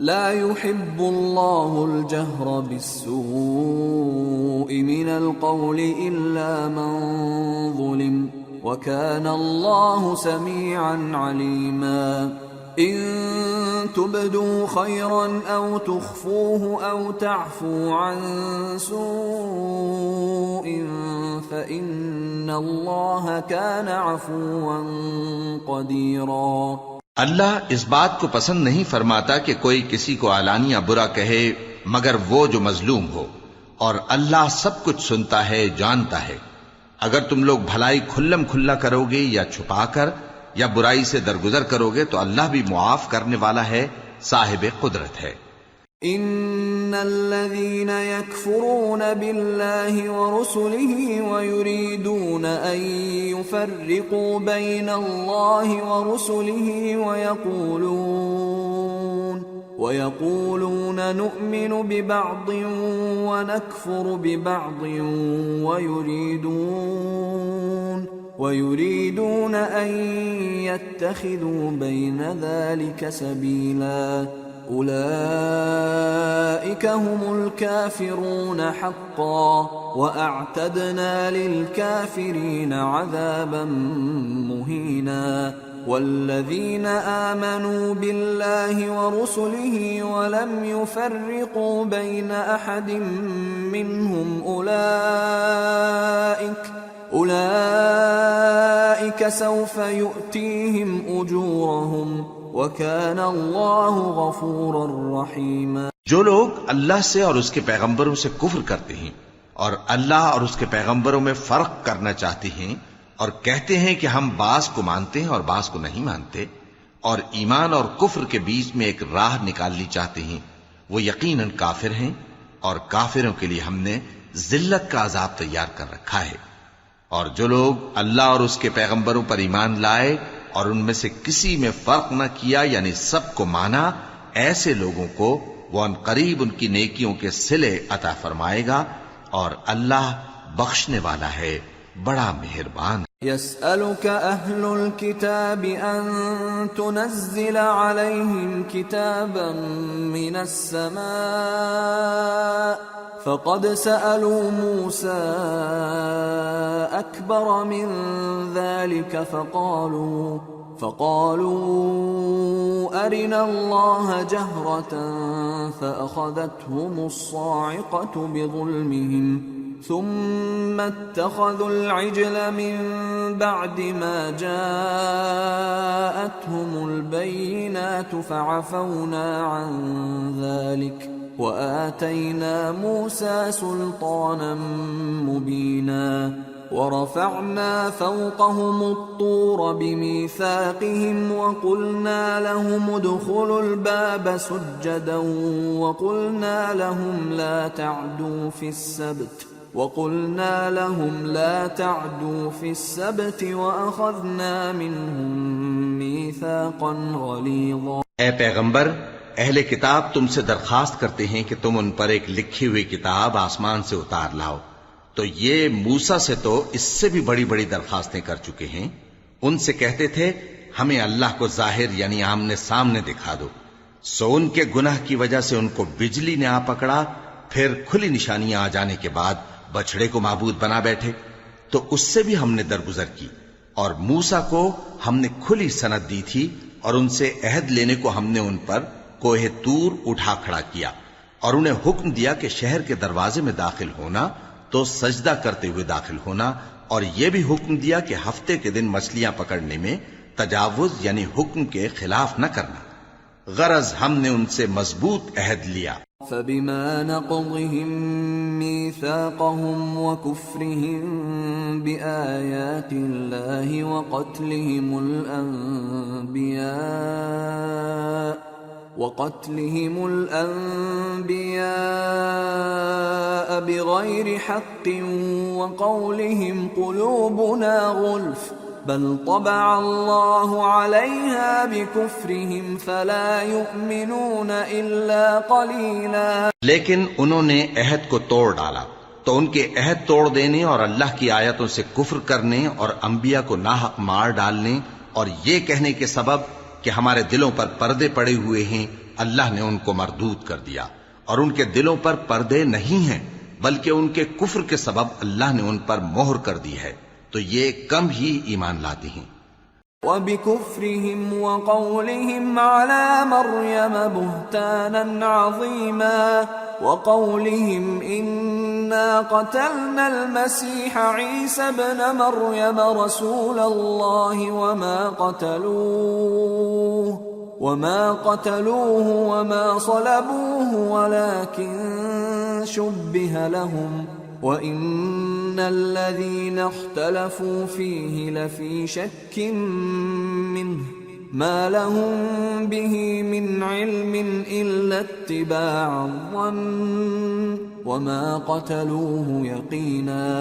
لا يحب الله الجهر بالسوء من القول إلا من ظلم وكان الله سميعا عليما إن تبدوا خيرا أو تخفوه أو تعفو عن سوء فإن الله كان عفوا قديرا۔ اللہ اس بات کو پسند نہیں فرماتا کہ کوئی کسی کو علانیہ برا کہے مگر وہ جو مظلوم ہو، اور اللہ سب کچھ سنتا ہے، جانتا ہے۔ اگر تم لوگ بھلائی کھلم کھلا کرو گے یا چھپا کر یا برائی سے درگزر کرو گے تو اللہ بھی معاف کرنے والا ہے، صاحب قدرت ہے۔ ان الذين يكفرون بالله ورسله ويريدون ان يفرقوا بين الله ورسله ويقولون نؤمن ببعض ونكفر ببعض ويريدون ان يتخذوا بين ذلك سبيلا أولئك هم الكافرون حقا وأعتدنا للكافرين عذابا مهينا۔ والذين آمنوا بالله ورسله ولم يفرقوا بين أحد منهم أولئك سوف يؤتيهم أجورهم وَكَانَ اللَّهُ غَفُورًا رَحِيمًا۔ جو لوگ اللہ سے اور اس کے پیغمبروں سے کفر کرتے ہیں اور اللہ اور اس کے پیغمبروں میں فرق کرنا چاہتے ہیں اور کہتے ہیں کہ ہم بعض کو مانتے ہیں اور بعض کو نہیں مانتے، اور ایمان اور کفر کے بیچ میں ایک راہ نکالنی چاہتے ہیں، وہ یقیناً کافر ہیں، اور کافروں کے لیے ہم نے ذلت کا عذاب تیار کر رکھا ہے۔ اور جو لوگ اللہ اور اس کے پیغمبروں پر ایمان لائے اور ان میں سے کسی میں فرق نہ کیا، یعنی سب کو مانا، ایسے لوگوں کو وہ ان قریب ان کی نیکیوں کے صلے عطا فرمائے گا، اور اللہ بخشنے والا ہے، بڑا مہربان۔ يسألك أهل الكتاب أن تنزل عليهم كتابا من السماء فقد سألوا موسى أكبر من ذلك فقالوا أرنا الله جهرة فأخذتهم الصاعقة بظلمهم ثم اتخذوا العجل من بعد ما جاءتهم البينات فعفونا عن ذلك وآتينا موسى سلطانا مبينا ورفعنا فوقهم الطور بميثاقهم وقلنا لهم ادخلوا الباب سجدا وقلنا لهم لا تعدوا في السبت وأخذنا منهم ميثاقا غليظا۔ اے پیغمبر، اہل کتاب تم سے درخواست کرتے ہیں کہ تم ان پر ایک لکھی ہوئی کتاب آسمان سے اتار لاؤ، تو یہ موسیٰ سے تو اس سے بھی بڑی بڑی درخواستیں کر چکے ہیں۔ ان سے کہتے تھے ہمیں اللہ کو ظاہر یعنی آمنے سامنے دکھا دو، سو ان کے گناہ کی وجہ سے ان کو بجلی نے آ پکڑا، پھر کھلی نشانیاں آ جانے کے بعد بچڑے کو معبود بنا بیٹھے، تو اس سے بھی ہم نے درگزر کی۔ اور موسیٰ کو ہم نے کھلی سند دی تھی، اور ان سے عہد لینے کو ہم نے ان پر کوہ طور اٹھا کھڑا کیا، اور انہیں حکم دیا کہ شہر کے دروازے میں داخل ہونا تو سجدہ کرتے ہوئے داخل ہونا، اور یہ بھی حکم دیا کہ ہفتے کے دن مچھلیاں پکڑنے میں تجاوز یعنی حکم کے خلاف نہ کرنا، غرض ہم نے ان سے مضبوط عہد لیا۔ فبما نقضهم ميثاقهم وكفرهم بآيات الله وقتلهم الأنبياء بغير حق وقولهم قلوبنا غلف بل طبع الله عليها بكفرهم فلا يؤمنون إلا قليلا۔ لیکن انہوں نے عہد کو توڑ ڈالا، تو ان کے عہد توڑ دینے اور اللہ کی آیتوں سے کفر کرنے اور انبیاء کو ناحق مار ڈالنے اور یہ کہنے کے سبب کہ ہمارے دلوں پر پردے پڑے ہوئے ہیں، اللہ نے ان کو مردود کر دیا، اور ان کے دلوں پر پردے نہیں ہیں، بلکہ ان کے کفر کے سبب اللہ نے ان پر مہر کر دی ہے، تو یہ کم ہی ایمان لاتے ہیں۔ وَبِكُفْرِهِمْ وَقَوْلِهِمْ عَلَى مَرْيَمَ بُهْتَانًا عَظِيمًا وَقَوْلِهِمْ إِنَّا قَتَلْنَا الْمَسِيحَ عِيسَى ابْنَ مَرْيَمَ رَسُولَ اللَّهِ وَمَا قَتَلُوهُ وَمَا صَلَبُوهُ وَلَكِنْ شُبِّهَ لَهُمْ وَإِنَّ الَّذِينَ اخْتَلَفُوا فِيهِ لَفِي شَكٍّ مِّنْهُ مَا لَهُم بِهِ مِنْ عِلْمٍ إِلَّا اتِّبَاعَ الظَّنِّ وَمَا قَتَلُوهُ يَقِينًا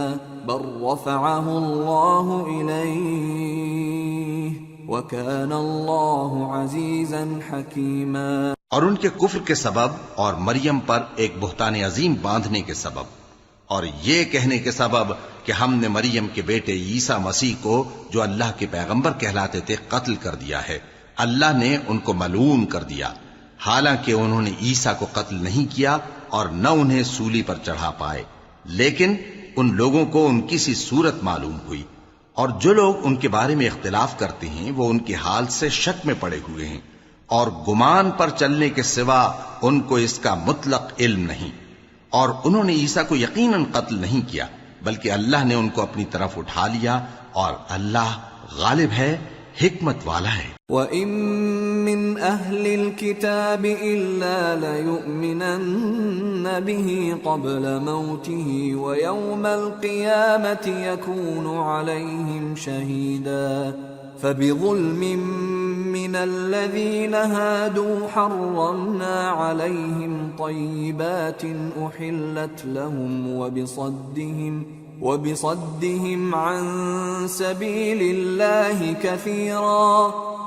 بَلْ رَفَعَهُ اللَّهُ إِلَيْهِ وَكَانَ اللَّهُ عَزِيزًا حَكِيمًا۔ اور ان کے کفر کے سبب اور مریم پر ایک بہتان عظیم باندھنے کے سبب اور یہ کہنے کے سبب کہ ہم نے مریم کے بیٹے عیسیٰ مسیح کو جو اللہ کے پیغمبر کہلاتے تھے قتل کر دیا ہے، اللہ نے ان کو ملعون کر دیا، حالانکہ انہوں نے عیسیٰ کو قتل نہیں کیا اور نہ انہیں سولی پر چڑھا پائے، لیکن ان لوگوں کو ان کی سی صورت معلوم ہوئی، اور جو لوگ ان کے بارے میں اختلاف کرتے ہیں وہ ان کے حال سے شک میں پڑے ہوئے ہیں، اور گمان پر چلنے کے سوا ان کو اس کا مطلق علم نہیں، اور انہوں نے عیسیٰ کو یقیناً قتل نہیں کیا بلکہ اللہ نے ان کو اپنی طرف اٹھا لیا، اور اللہ غالب ہے، حکمت والا ہے۔ وَإِن مِّنْ أَهْلِ الْكِتَابِ إِلَّا لَيُؤْمِنَنَّ بِهِ قَبْلَ مَوْتِهِ وَيَوْمَ الْقِيَامَةِ يَكُونُ عَلَيْهِمْ شَهِيدًا فَبِظُلْمٍ مِّنَ الَّذِينَ هَادُوا حَرَّمْنَا عَلَيْهِمْ طَيِّبَاتٍ أُحِلَّتْ لَهُمْ وبصدهم عن سبيل الله كثيرا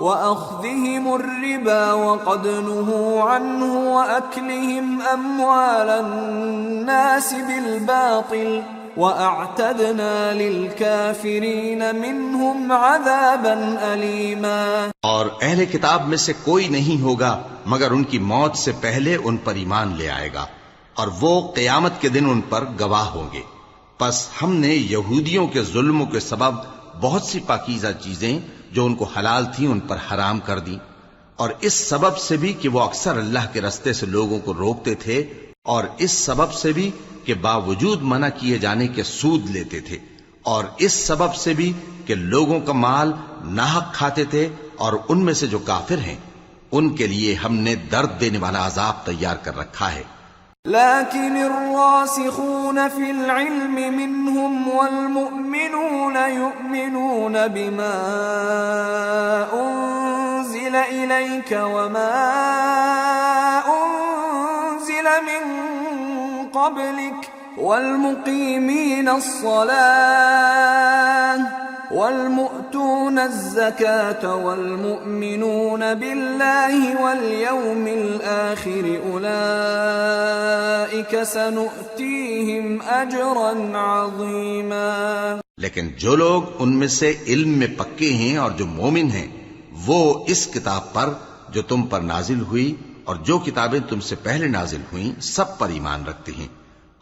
وأخذهم الربا وقد نهوا عنه وأكلهم أموال الناس بالباطل وأعتدنا للكافرين منهم عذابا أليما۔ اور اہل کتاب میں سے کوئی نہیں ہوگا مگر ان کی موت سے پہلے ان پر ایمان لے آئے گا، اور وہ قیامت کے دن ان پر گواہ ہوں گے۔ پس ہم نے یہودیوں کے ظلموں کے سبب بہت سی پاکیزہ چیزیں جو ان کو حلال تھیں ان پر حرام کر دیں، اور اس سبب سے بھی کہ وہ اکثر اللہ کے رستے سے لوگوں کو روکتے تھے، اور اس سبب سے بھی کہ باوجود منع کیے جانے کے سود لیتے تھے، اور اس سبب سے بھی کہ لوگوں کا مال ناحق کھاتے تھے، اور ان میں سے جو کافر ہیں ان کے لیے ہم نے درد دینے والا عذاب تیار کر رکھا ہے۔ لكن الراسخون في العلم منهم والمؤمنون يؤمنون بما أنزل إليك وما أنزل من قبلك والمقيمين الصلاة والمؤتون الزكاة والمؤمنون بالله واليوم الآخر أولئك سنؤتيهم أجرا عظيما۔ لیکن جو لوگ ان میں سے علم میں پکے ہیں اور جو مومن ہیں وہ اس کتاب پر جو تم پر نازل ہوئی اور جو کتابیں تم سے پہلے نازل ہوئیں سب پر ایمان رکھتے ہیں،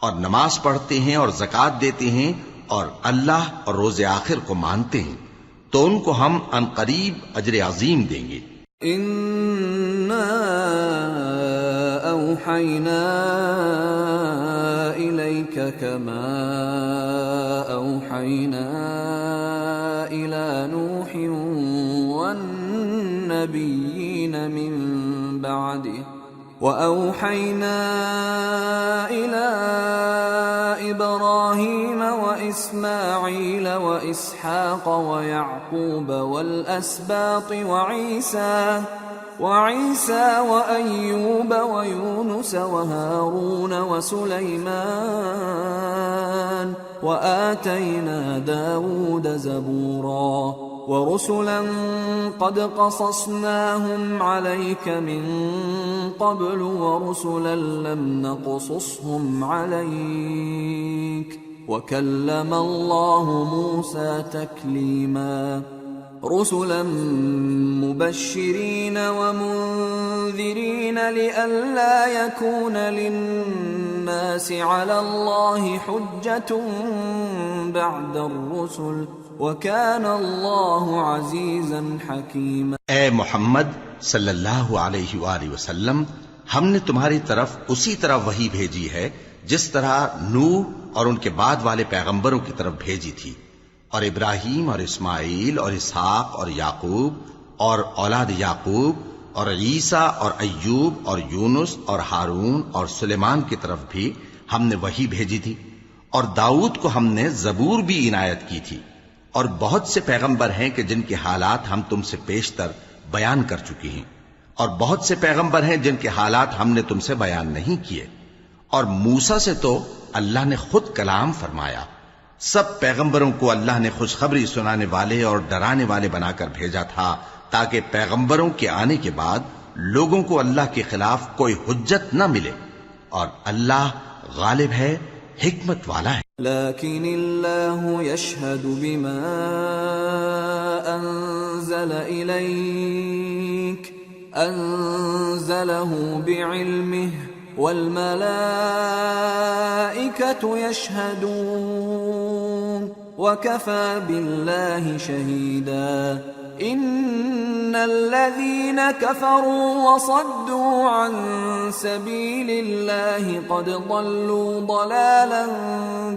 اور نماز پڑھتے ہیں اور زکوٰۃ دیتے ہیں اور اللہ اور روز آخر کو مانتے ہیں، تو ان کو ہم ان قریب اجر عظیم دیں گے۔ اِنَّا أَوْحَيْنَا إِلَيْكَ كَمَا أَوْحَيْنَا إِلَى نُوحٍ وَالنَّبِيِّينَ مِن بَعْدِهِ وَأَوْحَيْنَا إِلَى إِبْرَاهِيمَ وَإِسْمَاعِيلَ وَإِسْحَاقَ وَيَعْقُوبَ وَالْأَسْبَاطِ وَعِيسَى وَأَيُّوبَ وَيُونُسَ وَهَارُونَ وَسُلَيْمَانَ وَآتَيْنَا دَاوُودَ زَبُورًا وَرُسُلًا قَدْ قَصَصْنَاهُمْ عَلَيْكَ مِن قَبْلُ وَرُسُلًا لَّمْ نَقْصُصْهُمْ عَلَيْكَ وَكَلَّمَ اللَّهُ مُوسَى تَكْلِيمًا۔ رسلا مبشرين ومنذرين لئلا يكون للناس على الله حجة بعد الرسل وكان الله عزيزا حكيما۔ اے محمد صلی اللہ علیہ وآلہ وسلم، ہم نے تمہاری طرف اسی طرح وحی بھیجی ہے جس طرح نوح اور ان کے بعد والے پیغمبروں کی طرف بھیجی تھی، اور ابراہیم اور اسماعیل اور اسحاق اور یعقوب اور اولاد یعقوب اور عیسیٰ اور ایوب اور یونس اور ہارون اور سلیمان کی طرف بھی ہم نے وحی بھیجی تھی، اور داؤد کو ہم نے زبور بھی عنایت کی تھی، اور بہت سے پیغمبر ہیں کہ جن کے حالات ہم تم سے پیشتر بیان کر چکی ہیں، اور بہت سے پیغمبر ہیں جن کے حالات ہم نے تم سے بیان نہیں کیے، اور موسیٰ سے تو اللہ نے خود کلام فرمایا۔ سب پیغمبروں کو اللہ نے خوشخبری سنانے والے اور ڈرانے والے بنا کر بھیجا تھا تاکہ پیغمبروں کے آنے کے بعد لوگوں کو اللہ کے خلاف کوئی حجت نہ ملے، اور اللہ غالب ہے، حکمت والا ہے۔ لیکن اللہ یشہد بما انزل الیک انزلہ بعلمہ والملائکة يشهدون وكفى بالله شهيدا إن الذين كفروا وصدوا عن سبيل الله قد ضلوا ضلالا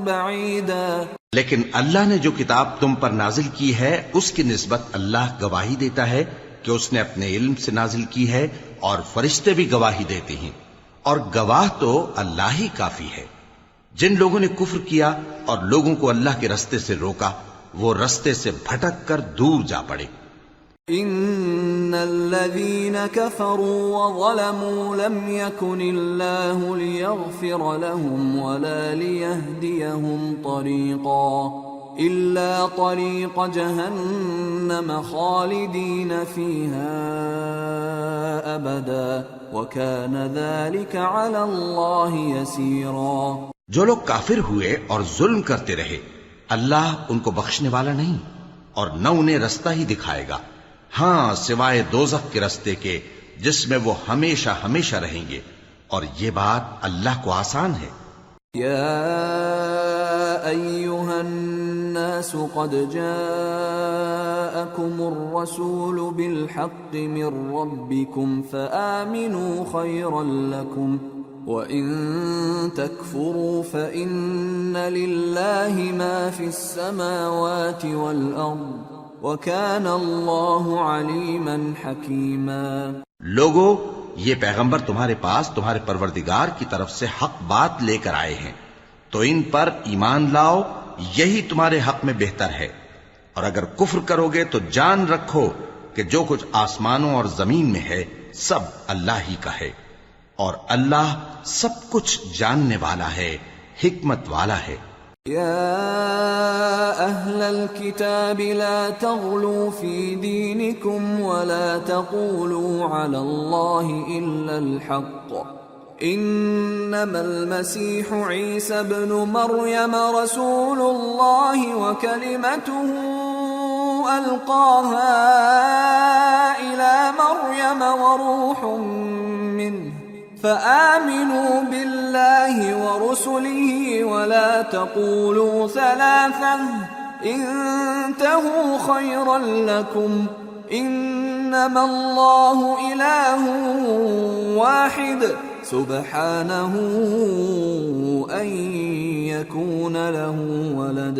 بعيدا۔ لیکن اللہ نے جو کتاب تم پر نازل کی ہے اس کی نسبت اللہ گواہی دیتا ہے کہ اس نے اپنے علم سے نازل کی ہے، اور فرشتے بھی گواہی دیتے ہیں، اور گواہ تو اللہ ہی کافی ہے۔ جن لوگوں نے کفر کیا اور لوگوں کو اللہ کے رستے سے روکا، وہ رستے سے بھٹک کر دور جا پڑے۔ ان الذين كفروا وظلموا لم يكن الله ليغفر لهم ولا ليهديهم طريقا إلا طريق جهنم خالدين فيها أبدا وكان ذلك على الله يسيرا۔ جو لوگ کافر ہوئے اور ظلم کرتے رہے، اللہ ان کو بخشنے والا نہیں اور نہ انہیں رستہ ہی دکھائے گا، ہاں سوائے دوزخ کے رستے کے جس میں وہ ہمیشہ ہمیشہ رہیں گے، اور یہ بات اللہ کو آسان ہے۔ یا ایھا الناس قد جاءکم الرسول بالحق من ربکم فآمنوا خیرا لکم وَإِن تَكْفُرُوا فَإِنَّ لِلَّهِ مَا فِي السَّمَاوَاتِ وَالْأَرْضِ وَكَانَ اللَّهُ عَلِيمًا حَكِيمًا۔ لوگو، یہ پیغمبر تمہارے پاس تمہارے پروردگار کی طرف سے حق بات لے کر آئے ہیں، تو ان پر ایمان لاؤ، یہی تمہارے حق میں بہتر ہے، اور اگر کفر کرو گے تو جان رکھو کہ جو کچھ آسمانوں اور زمین میں ہے سب اللہ ہی کا ہے، اور اللہ سب کچھ جاننے والا ہے، حکمت والا ہے۔ یا اہل الكتاب لا تغلوا فی دینکم ولا تقولوا علی اللہ الا الحق انما المسیح عیسی ابن مریم رسول اللہ وکلمته القاها الى مریم وروح منه فآمنوا بالله ورسله ولا تقولوا ثلاثة انتهوا خيرا لكم انما الله إله واحد سبحانه أن يكون له ولد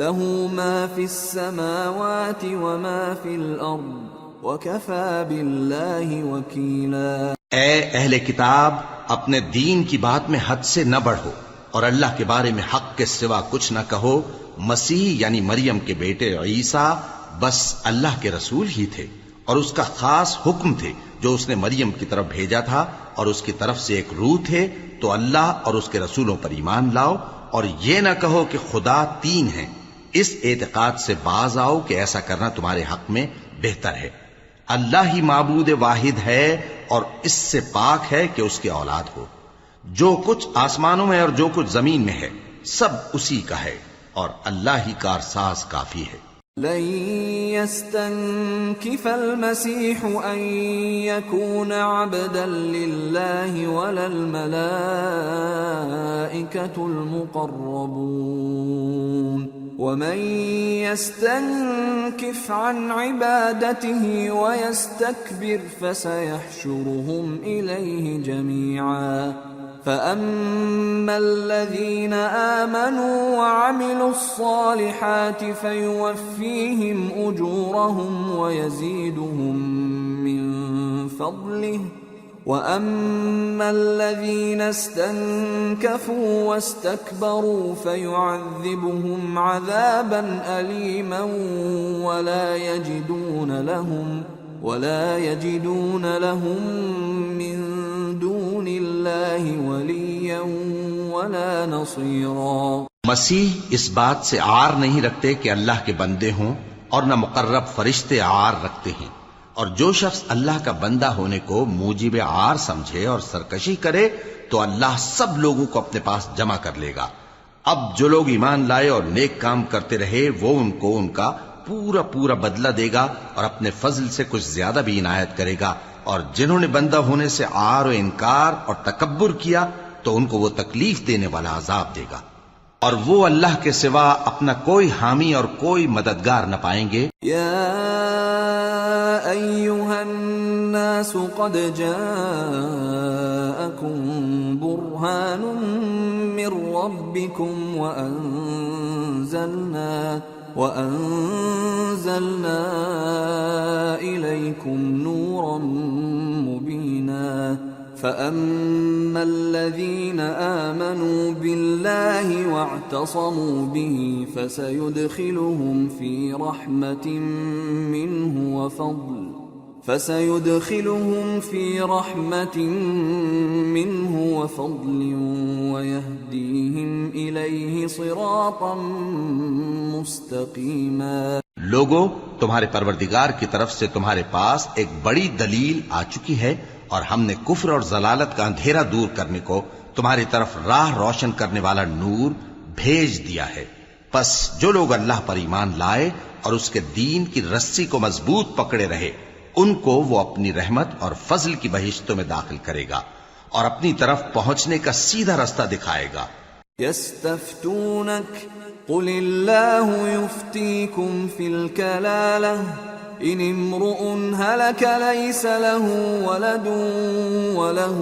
له ما في السماوات وما في الأرض وكفى بالله وكيلا۔ اے اہل کتاب، اپنے دین کی بات میں حد سے نہ بڑھو، اور اللہ کے بارے میں حق کے سوا کچھ نہ کہو۔ مسیح یعنی مریم کے بیٹے عیسیٰ بس اللہ کے رسول ہی تھے، اور اس کا خاص حکم تھے جو اس نے مریم کی طرف بھیجا تھا، اور اس کی طرف سے ایک روح تھے، تو اللہ اور اس کے رسولوں پر ایمان لاؤ، اور یہ نہ کہو کہ خدا تین ہیں۔ اس اعتقاد سے باز آؤ کہ ایسا کرنا تمہارے حق میں بہتر ہے۔ اللہ ہی معبود واحد ہے اور اس سے پاک ہے کہ اس کی اولاد ہو۔ جو کچھ آسمانوں میں اور جو کچھ زمین میں ہے سب اسی کا ہے، اور اللہ ہی کارساز کافی ہے۔ لن يستنكف المسيح أن يكون عبدا لله ولا الملائكة المقربون ومن يستنكف عن عبادته ويستكبر فسيحشرهم إليه جميعا فأما الذين آمنوا وعملوا الصالحات فيوفيهم أجورهم ويزيدهم من فضله وأما الذين استنكفوا واستكبروا فيعذبهم عذابا أليما ولا يجدون لهم من دون الله وليا ولا نصيرا. مسیح اس بات سے عار نہیں رکھتے کہ اللہ کے بندے ہوں اور نہ مقرب فرشتے عار رکھتے ہیں، اور جو شخص اللہ کا بندہ ہونے کو موجب عار سمجھے اور سرکشی کرے تو اللہ سب لوگوں کو اپنے پاس جمع کر لے گا. اب جو لوگ ایمان لائے اور نیک کام کرتے رہے وہ ان کو ان کا پورا بدلہ دے گا اور اپنے فضل سے کچھ زیادہ بھی عنایت کرے گا، اور جنہوں نے بندہ ہونے سے عار و انکار اور تکبر کیا تو ان کو وہ تکلیف دینے والا عذاب دے گا، اور وہ اللہ کے سوا اپنا کوئی حامی اور کوئی مددگار نہ پائیں گے. یا ایھا الناس قد جاءکم برہان من ربکم وأنزلنا إليكم نورا مبينا فأما الذين آمنوا بالله واعتصموا به فسيدخلهم في رحمة منه وفضل ويهديهم إليه صراطا مستقيما. لوگو، تمہارے پروردگار کی طرف سے تمہارے پاس ایک بڑی دلیل آ چکی ہے، اور ہم نے کفر اور ضلالت کا اندھیرا دور کرنے کو تمہاری طرف راہ روشن کرنے والا نور بھیج دیا ہے. پس جو لوگ اللہ پر ایمان لائے اور اس کے دین کی رسی کو مضبوط پکڑے رہے ان کو وہ اپنی رحمت اور فضل کی بہشتوں میں داخل کرے گا اور اپنی طرف پہنچنے کا سیدھا رستہ دکھائے گا. يستفتونك قل الله يفتيكم في الكلالة إن امرؤ هلك ليس له ولد وله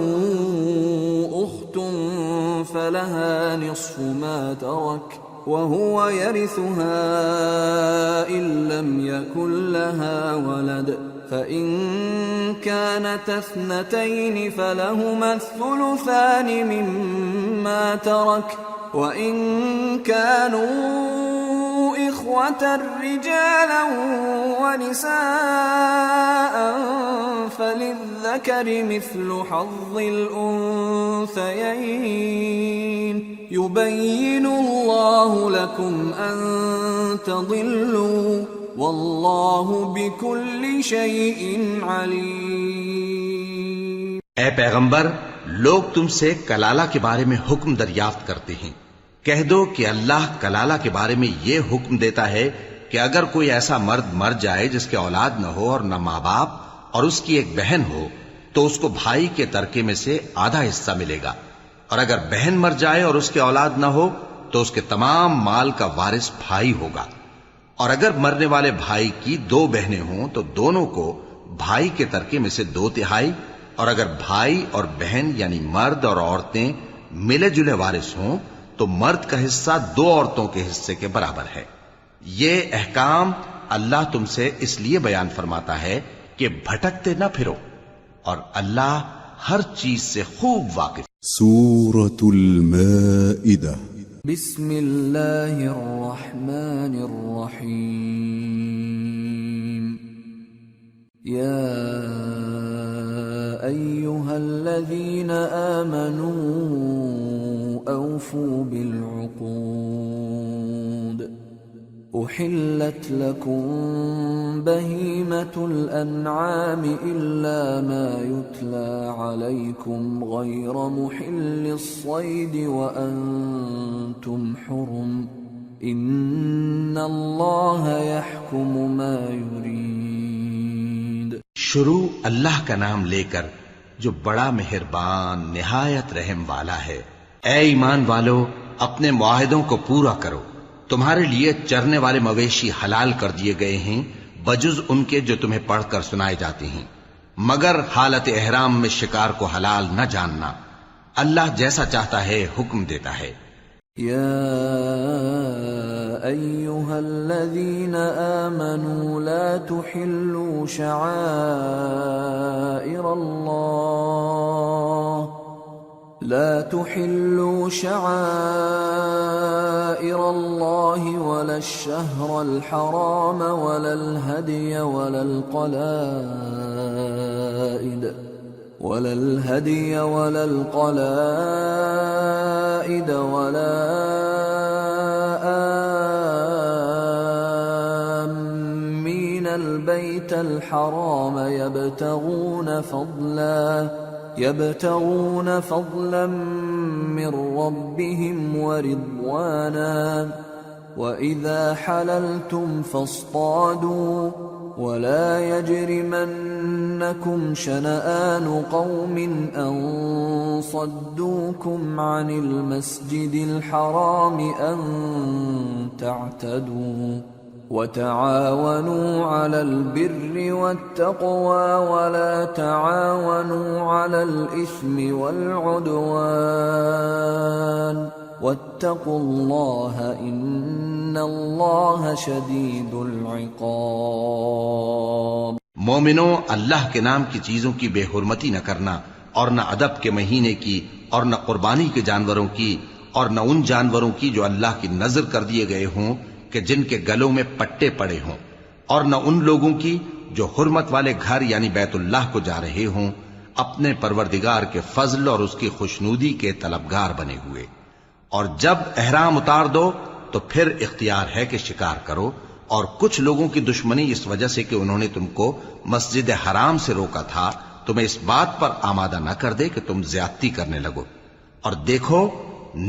أخت فلها نصف ما ترك وهو يرثها إن لم يكن لها ولد فإن كانت اثنتين فلهما الثلثان مما ترك وإن كانوا إخوة رجالا ونساء فللذكر مثل حظ الأنثيين يبين الله لكم أن تضلوا واللہ بکل شیء علیم. اے پیغمبر، لوگ تم سے کلالہ کے بارے میں حکم دریافت کرتے ہیں. کہہ دو کہ اللہ کلالہ کے بارے میں یہ حکم دیتا ہے کہ اگر کوئی ایسا مرد مر جائے جس کے اولاد نہ ہو اور نہ ماں باپ اور اس کی ایک بہن ہو تو اس کو بھائی کے ترکے میں سے آدھا حصہ ملے گا، اور اگر بہن مر جائے اور اس کے اولاد نہ ہو تو اس کے تمام مال کا وارث بھائی ہوگا. اور اگر مرنے والے بھائی کی دو بہنیں ہوں تو دونوں کو بھائی کے ترکے میں سے 2/3، اور اگر بھائی اور بہن یعنی مرد اور عورتیں ملے جلے وارث ہوں تو مرد کا حصہ 2 عورتوں کے حصے کے برابر ہے. یہ احکام اللہ تم سے اس لیے بیان فرماتا ہے کہ بھٹکتے نہ پھرو، اور اللہ ہر چیز سے خوب واقف. سورة المائدة. بسم اللہ الرحمن الرحیم. یا ایہا الذین آمنوا اوفوا بالعقود احلت لکم بہیمة الانعام الا ما یتلی علیکم غیر محل الصید وانتم حرم ان اللہ یحکم ما یرید۔ شروع اللہ کا نام لے کر جو بڑا مہربان نہایت رحم والا ہے۔ اے ایمان والو، اپنے معاہدوں کو پورا کرو۔ تمہارے لیے چرنے والے مویشی حلال کر دیے گئے ہیں بجز ان کے جو تمہیں پڑھ کر سنائے جاتے ہیں، مگر حالت احرام میں شکار کو حلال نہ جاننا۔ اللہ جیسا چاہتا ہے حکم دیتا ہے۔ یا ایہا الذین آمنوا لا تحلوا شعائر اللہ ولا الشہر الحرام ولا الہدی ولا القلائد ولا آمین البیت الحرام يبتغون فضلا من ربهم ورضوانا وإذا حللتم فاصطادوا ولا يجرمنكم شنآن قوم أن صدوكم عن المسجد الحرام أن تعتدوا وتعاونوا على البر والتقوى ولا تعاونوا على الإثم والعدوان واتقوا الله إن الله شديد العقاب۔ مومنوں، اللہ کے نام کی چیزوں کی بے حرمتی نہ کرنا، اور نہ ادب کے مہینے کی، اور نہ قربانی کے جانوروں کی، اور نہ ان جانوروں کی جو اللہ کی نذر کر دیے گئے ہوں کہ جن کے گلوں میں پٹے پڑے ہوں، اور نہ ان لوگوں کی جو حرمت والے گھر یعنی بیت اللہ کو جا رہے ہوں اپنے پروردگار کے فضل اور اس کی خوشنودی کے طلبگار بنے ہوئے۔ اور جب احرام اتار دو تو پھر اختیار ہے کہ شکار کرو، اور کچھ لوگوں کی دشمنی اس وجہ سے کہ انہوں نے تم کو مسجد حرام سے روکا تھا تمہیں اس بات پر آمادہ نہ کر دے کہ تم زیادتی کرنے لگو۔ اور دیکھو،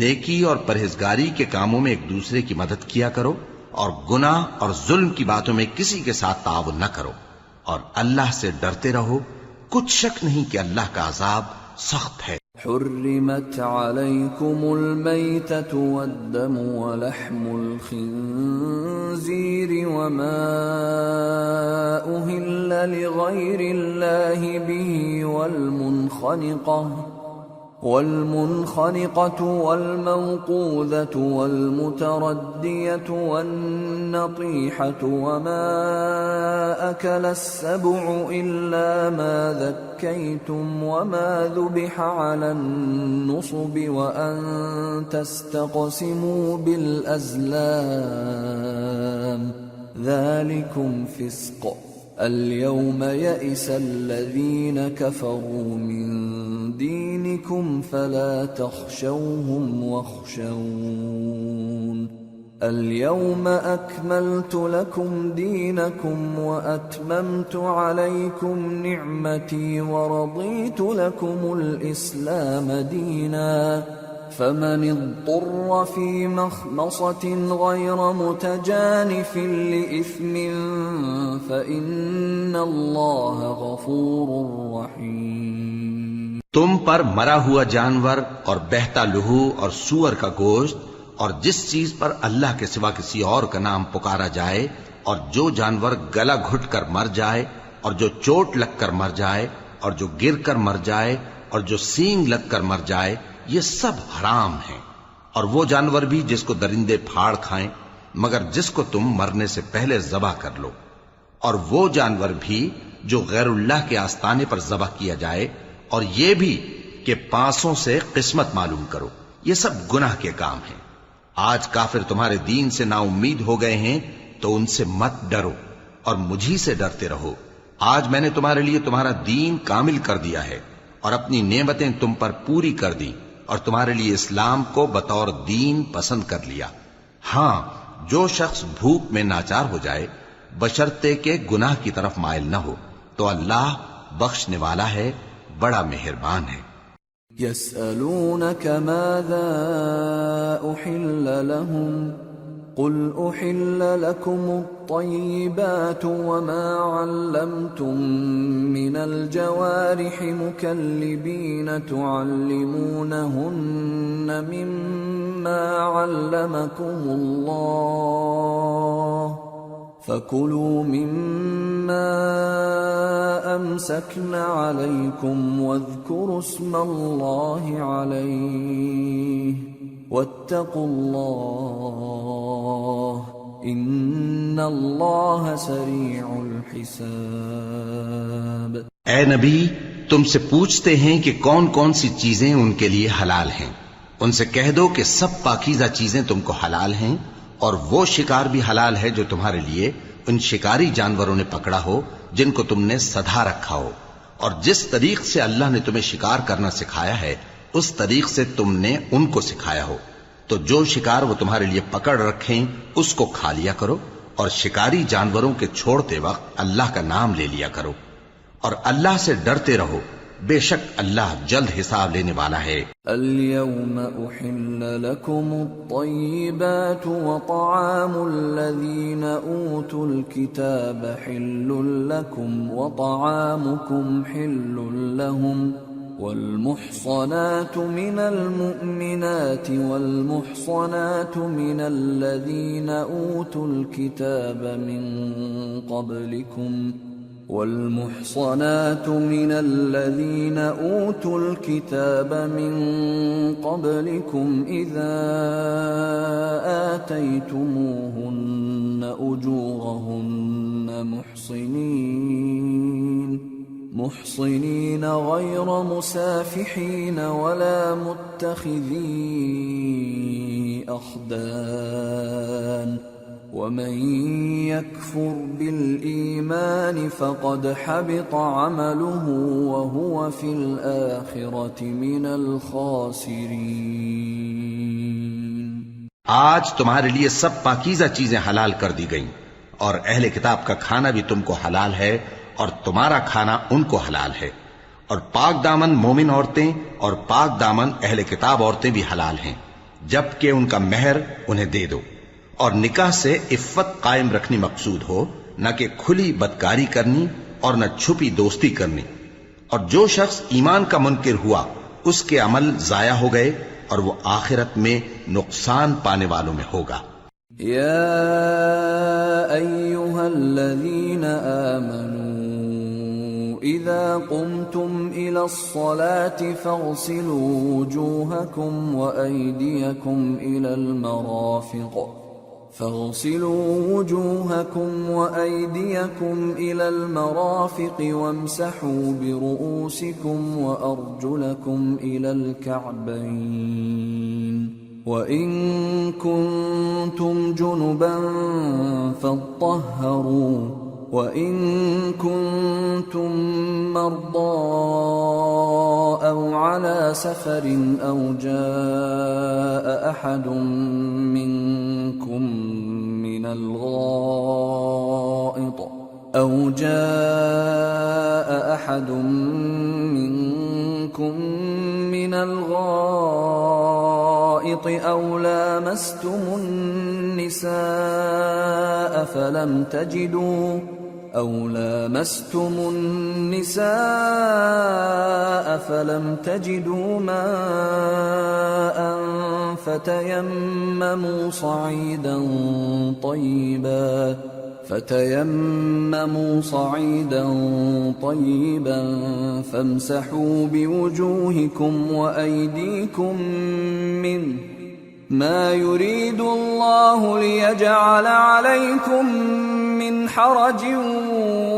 نیکی اور پرہیزگاری کے کاموں میں ایک دوسرے کی مدد کیا کرو، اور گناہ اور ظلم کی باتوں میں کسی کے ساتھ تعاون نہ کرو، اور اللہ سے ڈرتے رہو۔ کچھ شک نہیں کہ اللہ کا عذاب سخت ہے۔ حرمت علیکم المیتۃ والدم ولحم الخنزیر وما أهل لغیر اللہ به والمنخنقة والموقوذة والمتردية والنطيحة وما أكل السبع إلا ما ذكيتم وما ذبح على النصب وأن تستقسموا بالأزلام ذلكم فسق اليوم يئس الذين كفروا من دينكم فلا تخشوهم واخشون اليوم أكملت لكم دينكم وأتممت عليكم نعمتي ورضيت لكم الإسلام دينا فمن اضطر في مخمصة غير متجانف لإثم فإن الله غفور رحيم۔ تم پر مرا ہوا جانور اور بہتا لہو اور سور کا گوشت اور جس چیز پر اللہ کے سوا کسی اور کا نام پکارا جائے، اور جو جانور گلا گھٹ کر مر جائے، اور جو چوٹ لگ کر مر جائے، اور جو گر کر مر جائے، اور جو سینگ لگ کر مر جائے، یہ سب حرام ہیں۔ اور وہ جانور بھی جس کو درندے پھاڑ کھائیں مگر جس کو تم مرنے سے پہلے ذبح کر لو، اور وہ جانور بھی جو غیر اللہ کے آستانے پر ذبح کیا جائے، اور یہ بھی کہ پانسوں سے قسمت معلوم کرو۔ یہ سب گناہ کے کام ہیں۔ آج کافر تمہارے دین سے نا امید ہو گئے ہیں تو ان سے مت ڈرو اور مجھی سے ڈرتے رہو۔ آج میں نے تمہارے لیے تمہارا دین کامل کر دیا ہے اور اپنی نعمتیں تم پر پوری کر دی، اور تمہارے لیے اسلام کو بطور دین پسند کر لیا۔ ہاں، جو شخص بھوک میں ناچار ہو جائے بشرطے کہ گناہ کی طرف مائل نہ ہو تو اللہ بخشنے والا ہے، بڑا مہربان ہے۔ يسألونك ماذا أحل لهم قل أحل لكم الطيبات وما علمتم من الجوارح مكلبين تعلمونهن مما علمكم الله فكلوا مما أمسكن عليكم واذكروا اسم الله عليه واتقوا الله ان اللہ سریع الحساب۔ اے نبی، تم سے پوچھتے ہیں کہ کون کون سی چیزیں ان کے لیے حلال ہیں۔ ان سے کہہ دو کہ سب پاکیزہ چیزیں تم کو حلال ہیں، اور وہ شکار بھی حلال ہے جو تمہارے لیے ان شکاری جانوروں نے پکڑا ہو جن کو تم نے سدھا رکھا ہو، اور جس طریق سے اللہ نے تمہیں شکار کرنا سکھایا ہے اس طریق سے تم نے ان کو سکھایا ہو، تو جو شکار وہ تمہارے لیے پکڑ رکھیں اس کو کھا لیا کرو، اور شکاری جانوروں کے چھوڑتے وقت اللہ کا نام لے لیا کرو، اور اللہ سے ڈرتے رہو، بے شک اللہ جلد حساب لینے والا ہے۔ اليوم احل لكم الطيبات وطعام الذين اوتوا الكتاب حل لكم وطعامكم حل لهم والمحصنات من المؤمنات والمحصنات من الذين أوتوا الكتاب من قبلكم إذا آتيتموهن أجورهن محصنين غير مسافحين ولا متخذي أخدان ومن يكفر بالإيمان فقد حبط عمله وهو في الآخرة من الخاسرين۔ آج تمہارے لیے سب پاکیزہ چیزیں حلال کر دی گئیں، اور اہل کتاب کا کھانا بھی تم کو حلال ہے اور تمہارا کھانا ان کو حلال ہے، اور پاک دامن مومن عورتیں اور پاک دامن اہل کتاب عورتیں بھی حلال ہیں جبکہ ان کا مہر انہیں دے دو، اور نکاح سے عفت قائم رکھنی مقصود ہو، نہ کہ کھلی بدکاری کرنی اور نہ چھپی دوستی کرنی۔ اور جو شخص ایمان کا منکر ہوا اس کے عمل ضائع ہو گئے اور وہ آخرت میں نقصان پانے والوں میں ہوگا۔ یا ایھا الذین آمنوا اذا قمتم الى الصلاة فاغسلوا وجوهكم وأيديكم إلى المرافق وامسحوا برؤوسكم وأرجلكم إلى الكعبين وإن كنتم جنبا فاطهروا وإن كنتم مرضى أو على سفر أو جاء أحد منكم من الغائط أو لامستم النساء فلم تجدوا ماء فتيمموا صعيدا طيبا فامسحوا بوجوهكم وأيديكم منه ما يريد الله ليجعل عليكم من حرج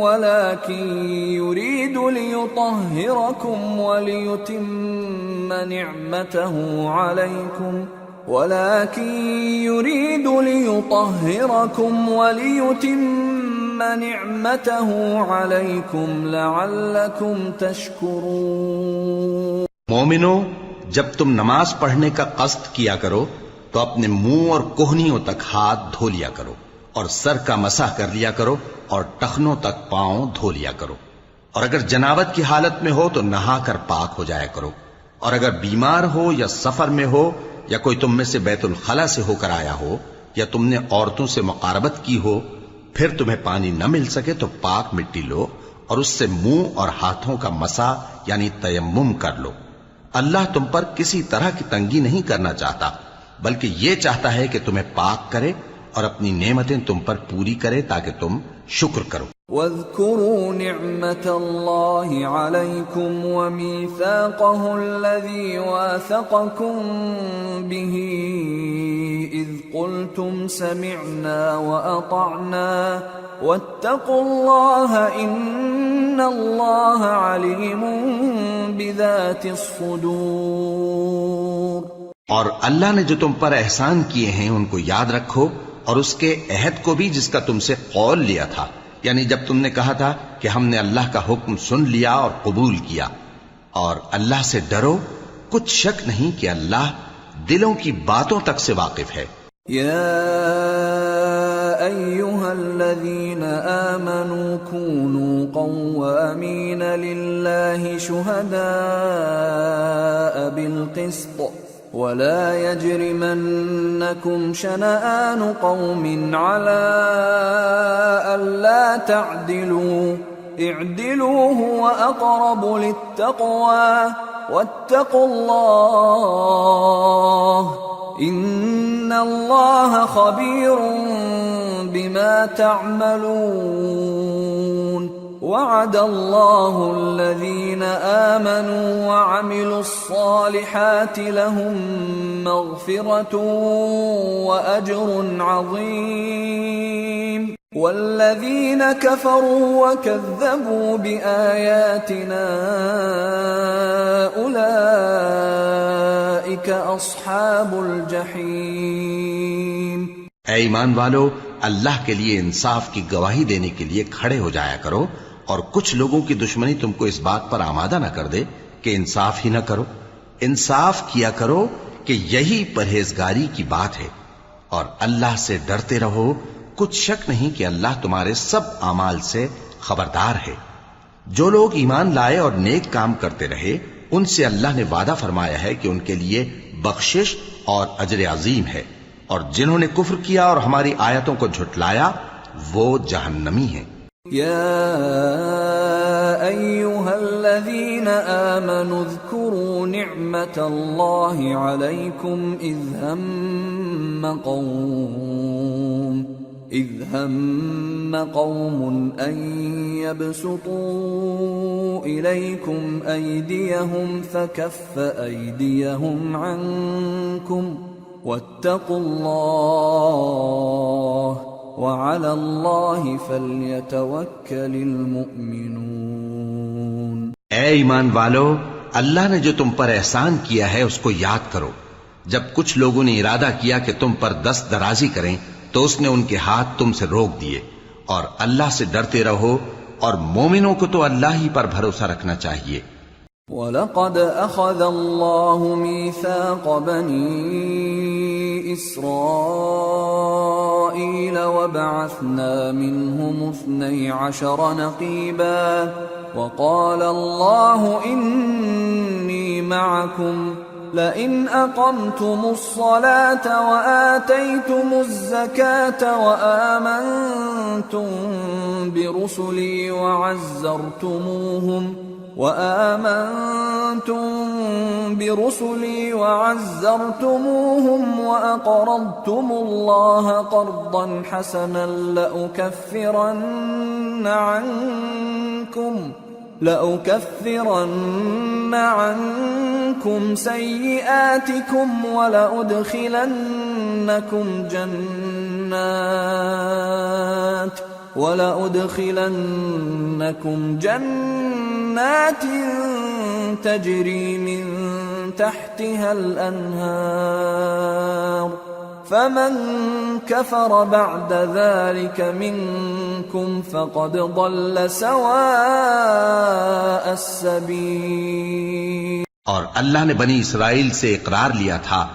ولكن يريد ليطهركم وليتم نعمته عليكم لعلكم تشكرون۔ مومنو، جب تم نماز پڑھنے کا قصد کیا کرو تو اپنے منہ اور کوہنیوں تک ہاتھ دھو لیا کرو، اور سر کا مسح کر لیا کرو، اور ٹخنوں تک پاؤں دھو لیا کرو، اور اگر جنابت کی حالت میں ہو تو نہا کر پاک ہو جایا کرو، اور اگر بیمار ہو یا سفر میں ہو یا کوئی تم میں سے بیت الخلا سے ہو کر آیا ہو یا تم نے عورتوں سے مقاربت کی ہو، پھر تمہیں پانی نہ مل سکے تو پاک مٹی لو اور اس سے منہ اور ہاتھوں کا مسح یعنی تیمم کر لو۔ اللہ تم پر کسی طرح کی تنگی نہیں کرنا چاہتا، بلکہ یہ چاہتا ہے کہ تمہیں پاک کرے اور اپنی نعمتیں تم پر پوری کرے تاکہ تم شکر کرو۔ واذكروا نعمة الله عليكم وميثاقه الذي واثقكم به إذ قلتم سمعنا وأطعنا واتقوا الله إن الله عليم بذات الصدور۔ اور اللہ نے جو تم پر احسان کیے ہیں ان کو یاد رکھو، اور اس کے عہد کو بھی جس کا تم سے قول لیا تھا، یعنی جب تم نے کہا تھا کہ ہم نے اللہ کا حکم سن لیا اور قبول کیا، اور اللہ سے ڈرو، کچھ شک نہیں کہ اللہ دلوں کی باتوں تک سے واقف ہے۔ يا أيها الذين آمنوا كونوا قوامين لله شهداء بالقسط ولا يجرمنكم شنآن قوم على ألا تعدلوا اعدلوا هو أقرب للتقوى واتقوا الله إن الله خبير بما تعملون وعد الله الذين آمنوا وعملوا الصالحات لهم مغفرة وأجر عظيم والذين كفروا وكذبوا بآياتنا أولئك أصحاب الجحيم۔ اے ایمان والو، اللہ کے لیے انصاف کی گواہی دینے کے لیے کھڑے ہو جایا کرو، اور کچھ لوگوں کی دشمنی تم کو اس بات پر آمادہ نہ کر دے کہ انصاف ہی نہ کرو۔ انصاف کیا کرو کہ یہی پرہیزگاری کی بات ہے، اور اللہ سے ڈرتے رہو، کچھ شک نہیں کہ اللہ تمہارے سب اعمال سے خبردار ہے۔ جو لوگ ایمان لائے اور نیک کام کرتے رہے، ان سے اللہ نے وعدہ فرمایا ہے کہ ان کے لیے بخشش اور اجر عظیم ہے، اور جنہوں نے کفر کیا اور ہماری آیتوں کو جھٹلایا وہ جہنمی ہیں۔ يا أيها الذين آمنوا اذكروا نعمة الله عليكم إذ هم قوم أن يبسطوا إليكم أيديهم فكف أيديهم عنكم واتقوا الله وعلى الله فليتوكل المؤمنون۔ اے ایمان والو، اللہ نے جو تم پر احسان کیا ہے اس کو یاد کرو۔ جب کچھ لوگوں نے ارادہ کیا کہ تم پر دست درازی کریں تو اس نے ان کے ہاتھ تم سے روک دیے، اور اللہ سے ڈرتے رہو، اور مومنوں کو تو اللہ ہی پر بھروسہ رکھنا چاہیے۔ وَلَقَدْ أَخَذَ اللَّهُ مِيثَاقَ بَنِي إِسْرَائِيلَ وَبَعَثْنَا مِنْهُمُ 12 نَقِيبًا وَقَالَ اللَّهُ إِنِّي مَعَكُمْ لئن أقمتم الصلاة وآتيتم الزكاة وآمنتم برسلي وعزرتموهم وأقرضتم الله قرضا حسنا لأكفرن عنكم سيئاتكم ولأدخلنكم جنات تجري من تحتها الأنهار فمن كفر بعد ذلك منكم فقد ضل سواء السبيل۔ اور اللہ نے بنی اسرائیل سے اقرار لیا تھا،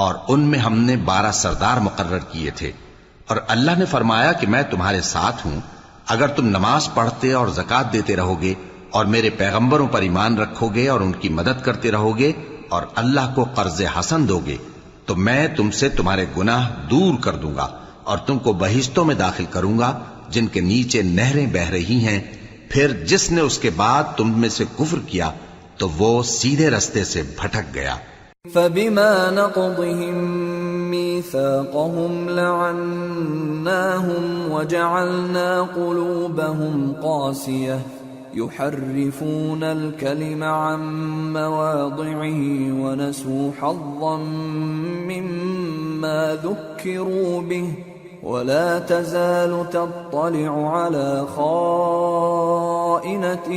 اور ان میں ہم نے 12 سردار مقرر کیے تھے، اور اللہ نے فرمایا کہ میں تمہارے ساتھ ہوں اگر تم نماز پڑھتے اور زکوٰۃ دیتے رہو گے اور میرے پیغمبروں پر ایمان رکھو گے اور ان کی مدد کرتے رہو گے اور اللہ کو قرض حسن دو گے تو میں تم سے تمہارے گناہ دور کر دوں گا اور تم کو بہشتوں میں داخل کروں گا جن کے نیچے نہریں بہ رہی ہیں. پھر جس نے اس کے بعد تم میں سے کفر کیا تو وہ سیدھے رستے سے بھٹک گیا. فبما نقضهم ميثاقهم لعناهم وجعلنا قلوبهم قاسية يحرفون الكلم عن مواضعه ونسوا حظا مما ذكروا به ولا تزال تطلع على خائنة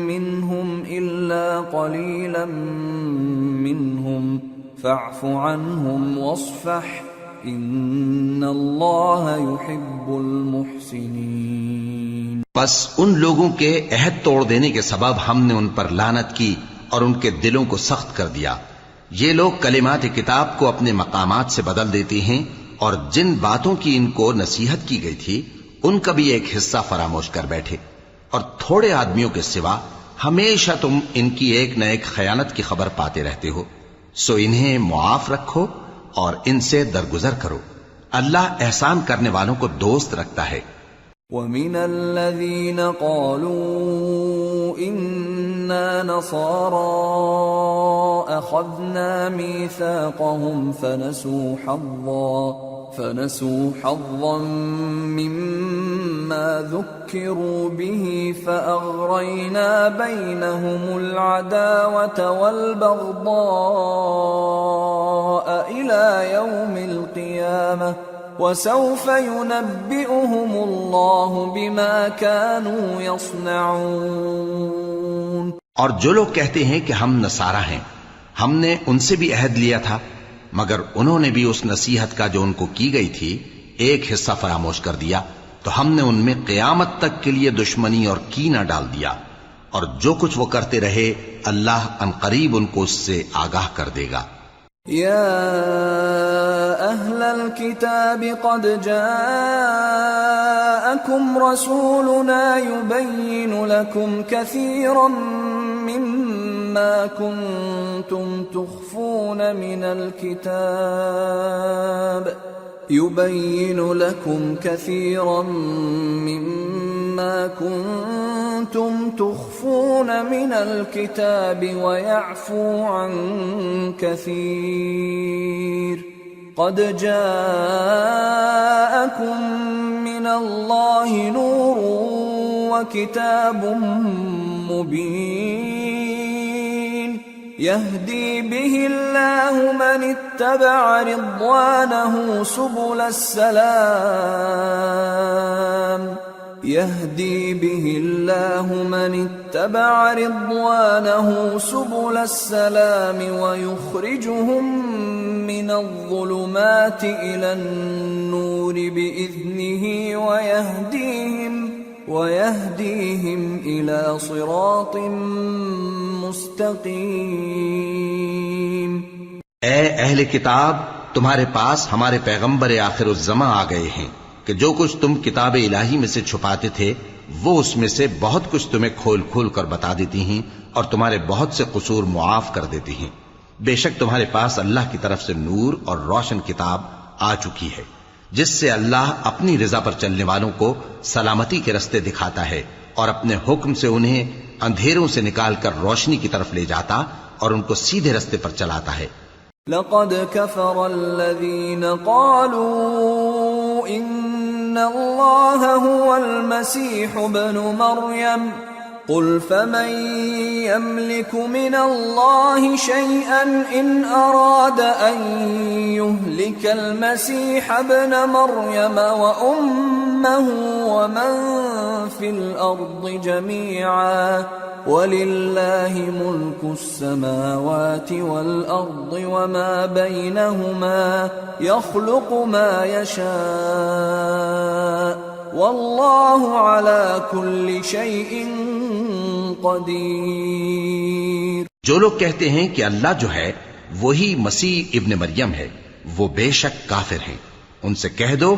منهم إلا قليلا منهم فاعف عنهم واصفح إن الله يحب المحسنين. بس ان لوگوں کے عہد توڑ دینے کے سبب ہم نے ان پر لعنت کی اور ان کے دلوں کو سخت کر دیا. یہ لوگ کلمات کتاب کو اپنے مقامات سے بدل دیتے ہیں اور جن باتوں کی ان کو نصیحت کی گئی تھی ان کا بھی ایک حصہ فراموش کر بیٹھے. اور تھوڑے آدمیوں کے سوا ہمیشہ تم ان کی ایک نہ ایک خیانت کی خبر پاتے رہتے ہو. سو انہیں معاف رکھو اور ان سے درگزر کرو. اللہ احسان کرنے والوں کو دوست رکھتا ہے. وَمِنَ الَّذِينَ قَالُوا إِنَّا نَصَارَى أَخَذْنَا مِيثَاقَهُمْ فَنَسُوا حَظًّا مِّمَّا ذُكِّرُوا بِهِ فَأَغْرَيْنَا بَيْنَهُمُ الْعَدَاوَةَ وَالْبَغْضَاءَ إِلَى يَوْمِ الْقِيَامَةِ وَسَوْفَ يُنَبِّئُهُمُ اللَّهُ بِمَا كَانُوا يَصْنَعُونَ. اور جو لوگ کہتے ہیں کہ ہم نصارہ ہیں، ہم نے ان سے بھی عہد لیا تھا مگر انہوں نے بھی اس نصیحت کا جو ان کو کی گئی تھی ایک حصہ فراموش کر دیا تو ہم نے ان میں قیامت تک کے لیے دشمنی اور کینہ ڈال دیا. اور جو کچھ وہ کرتے رہے اللہ عنقریب ان کو اس سے آگاہ کر دے گا. يا أهل الكتاب قد جاءكم رسولنا يبين لكم كثيرا مما كنتم تخفون من الكتاب ويعفو عن كثير قد جاءكم من الله نور وكتاب مبين يهدي به الله من اتبع رضوانه سبل السلام ويخرجهم من الظلمات إلى النور بإذنه ويهديهم إلى صراط مستقيم. اے اہل کتاب، تمہارے پاس ہمارے پیغمبر آخر الزماں آ گئے ہیں کہ جو کچھ تم کتاب الہی میں سے چھپاتے تھے وہ اس میں سے بہت کچھ تمہیں کھول کھول کر بتا دیتی ہیں اور تمہارے بہت سے قصور معاف کر دیتی ہیں. بے شک تمہارے پاس اللہ کی طرف سے نور اور روشن کتاب آ چکی ہے جس سے اللہ اپنی رضا پر چلنے والوں کو سلامتی کے رستے دکھاتا ہے اور اپنے حکم سے انہیں اندھیروں سے نکال کر روشنی کی طرف لے جاتا اور ان کو سیدھے رستے پر چلاتا ہے. لقد كفر الذين قالوا إن الله هو المسيح ابن مريم قل فمن يملك من الله شيئا إن أراد أن يهلك المسيح ابن مريم وأمه ومن في الأرض جميعا وَلِلَّهِ مُلْكُ السَّمَاوَاتِ وَالْأَرْضِ وَمَا بَيْنَهُمَا يَخْلُقُ مَا يَشَاءُ وَاللَّهُ عَلَى كُلِّ شَيْءٍ قَدِيرٌ. جو لوگ کہتے ہیں کہ اللہ جو ہے وہی مسیح ابن مریم ہے وہ بے شک کافر ہیں. ان سے کہہ دو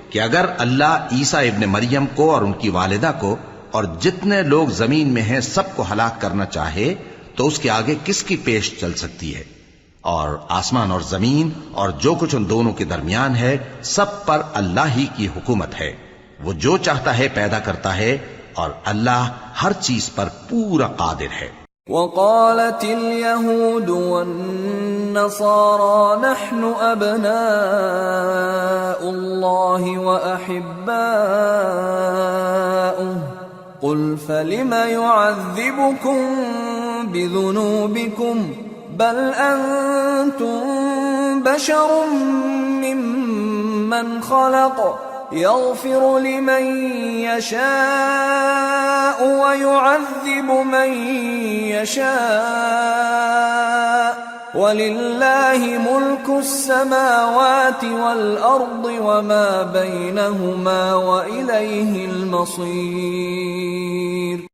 کہ اگر اللہ عیسیٰ ابن مریم کو اور ان کی والدہ کو اور جتنے لوگ زمین میں ہیں سب کو ہلاک کرنا چاہے تو اس کے آگے کس کی پیش چل سکتی ہے؟ اور آسمان اور زمین اور جو کچھ ان دونوں کے درمیان ہے سب پر اللہ ہی کی حکومت ہے. وہ جو چاہتا ہے پیدا کرتا ہے اور اللہ ہر چیز پر پورا قادر ہے. وقالت اليهود والنصارى نحن أبناء الله وأحباؤه قل فلم يعذبكم بذنوبكم بل أنتم بشر ممن خلق يغفر لمن يشاء ويعذب من يشاء ولله ملك السماوات والأرض وما بينهما وإليه المصير.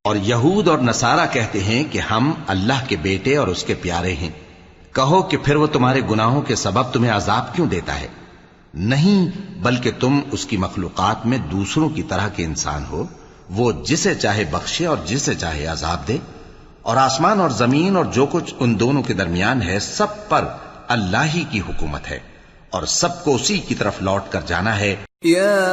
اور یہود اور نصارہ کہتے ہیں کہ ہم اللہ کے بیٹے اور اس کے پیارے ہیں. کہو کہ پھر وہ تمہارے گناہوں کے سبب تمہیں عذاب کیوں دیتا ہے؟ نہیں، بلکہ تم اس کی مخلوقات میں دوسروں کی طرح کے انسان ہو. وہ جسے چاہے بخشے اور جسے چاہے عذاب دے. اور آسمان اور زمین اور جو کچھ ان دونوں کے درمیان ہے سب پر اللہ ہی کی حکومت ہے اور سب کو اسی کی طرف لوٹ کر جانا ہے. يا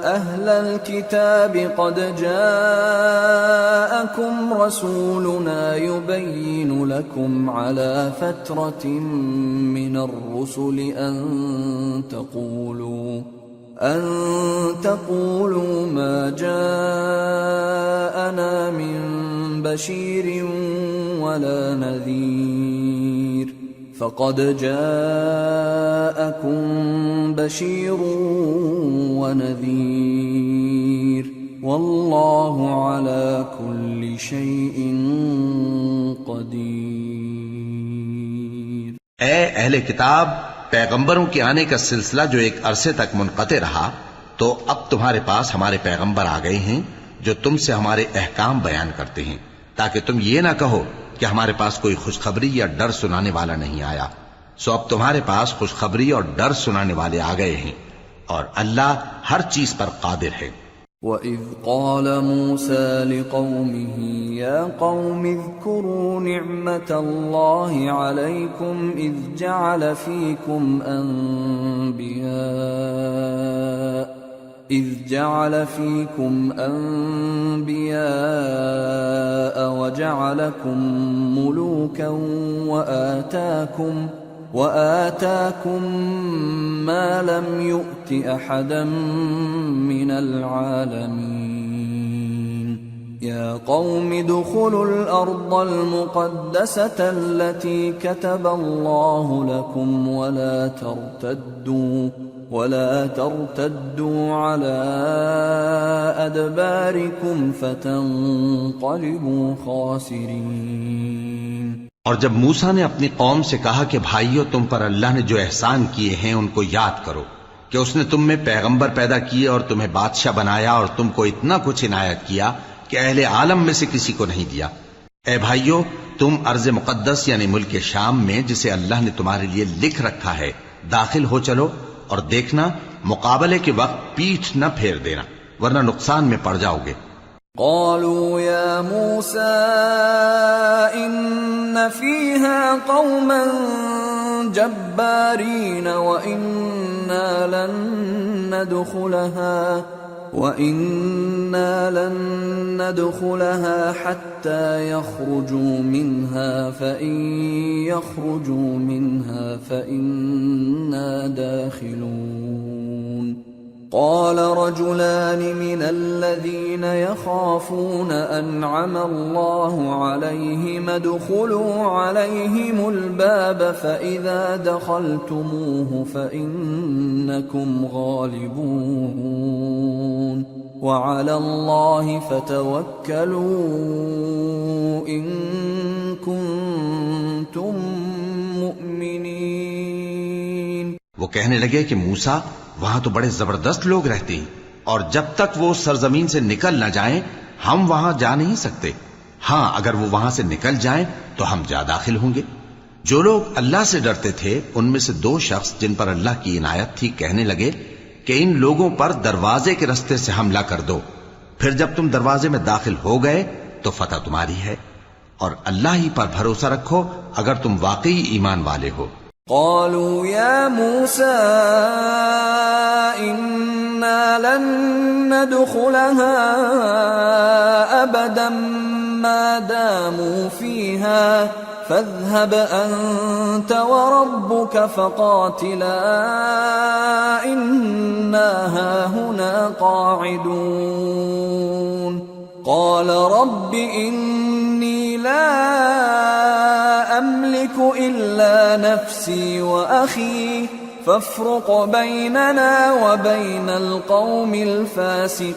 أهل الكتاب قد جاءكم رسولنا يبين لكم على فترة من الرسل أن تقولوا ما جاءنا من بشير ولا نذير فقد جاءكم بشير ونذير والله على كل شيء قدير. اے اہل کتاب، پیغمبروں کے آنے کا سلسلہ جو ایک عرصے تک منقطع رہا تو اب تمہارے پاس ہمارے پیغمبر آ گئے ہیں جو تم سے ہمارے احکام بیان کرتے ہیں تاکہ تم یہ نہ کہو کہ ہمارے پاس کوئی خوشخبری یا ڈر سنانے والا نہیں آیا. سو اب تمہارے پاس خوشخبری اور ڈر سنانے والے آ گئے ہیں اور اللہ ہر چیز پر قادر ہے. وَإِذْ قَالَ مُوسَى لِقَوْمِهِ يَا قَوْمِ اذْكُرُوا نِعْمَةَ اللَّهِ عَلَيْكُمْ إِذْ جَعَلَ فِيكُمْ أَنْبِيَاءَ وَجَعَلَكُمْ مُلُوكًا وآتاكم ما لم يؤت أحدا من العالمين. يا قوم ادخلوا الأرض المقدسة التي كتب الله لكم ولا ترتدوا على أدباركم فتنقلبوا خاسرين. اور جب موسیٰ نے اپنی قوم سے کہا کہ بھائیو، تم پر اللہ نے جو احسان کیے ہیں ان کو یاد کرو کہ اس نے تم میں پیغمبر پیدا کیے اور تمہیں بادشاہ بنایا اور تم کو اتنا کچھ عنایت کیا کہ اہل عالم میں سے کسی کو نہیں دیا. اے بھائیو، تم ارض مقدس یعنی ملک شام میں جسے اللہ نے تمہارے لیے لکھ رکھا ہے داخل ہو چلو، اور دیکھنا مقابلے کے وقت پیٹھ نہ پھیر دینا ورنہ نقصان میں پڑ جاؤ گے. قالوا يا موسى إن فيها قوما جبارين وإنا لن ندخلها حتى يخرجوا منها فإن يخرجوا منها فإنا داخلون. قال رجلان من الذين يخافون أنعم الله عليهم ادخلوا عليهم الباب فإذا دخلتموه فإنكم غالبون وعلى الله فتوكلوا إن كنتم مؤمنين. وہ کہنے لگے کہ موسیٰ، وہاں تو بڑے زبردست لوگ رہتے ہیں اور جب تک وہ سرزمین سے نکل نہ جائیں ہم وہاں جا نہیں سکتے. ہاں، اگر وہ وہاں سے نکل جائیں تو ہم جا داخل ہوں گے. جو لوگ اللہ سے ڈرتے تھے ان میں سے دو شخص جن پر اللہ کی عنایت تھی کہنے لگے کہ ان لوگوں پر دروازے کے راستے سے حملہ کر دو، پھر جب تم دروازے میں داخل ہو گئے تو فتح تمہاری ہے. اور اللہ ہی پر بھروسہ رکھو اگر تم واقعی ایمان والے ہو۔ قالوا يا موسى إنا لن ندخلها أبدا ما داموا فيها فاذهب أنت وربك فقاتلا إنا هاهنا قاعدون قال رب إني لا أملك إلا نفسي وأخي فافرق بيننا وبين القوم الفاسقين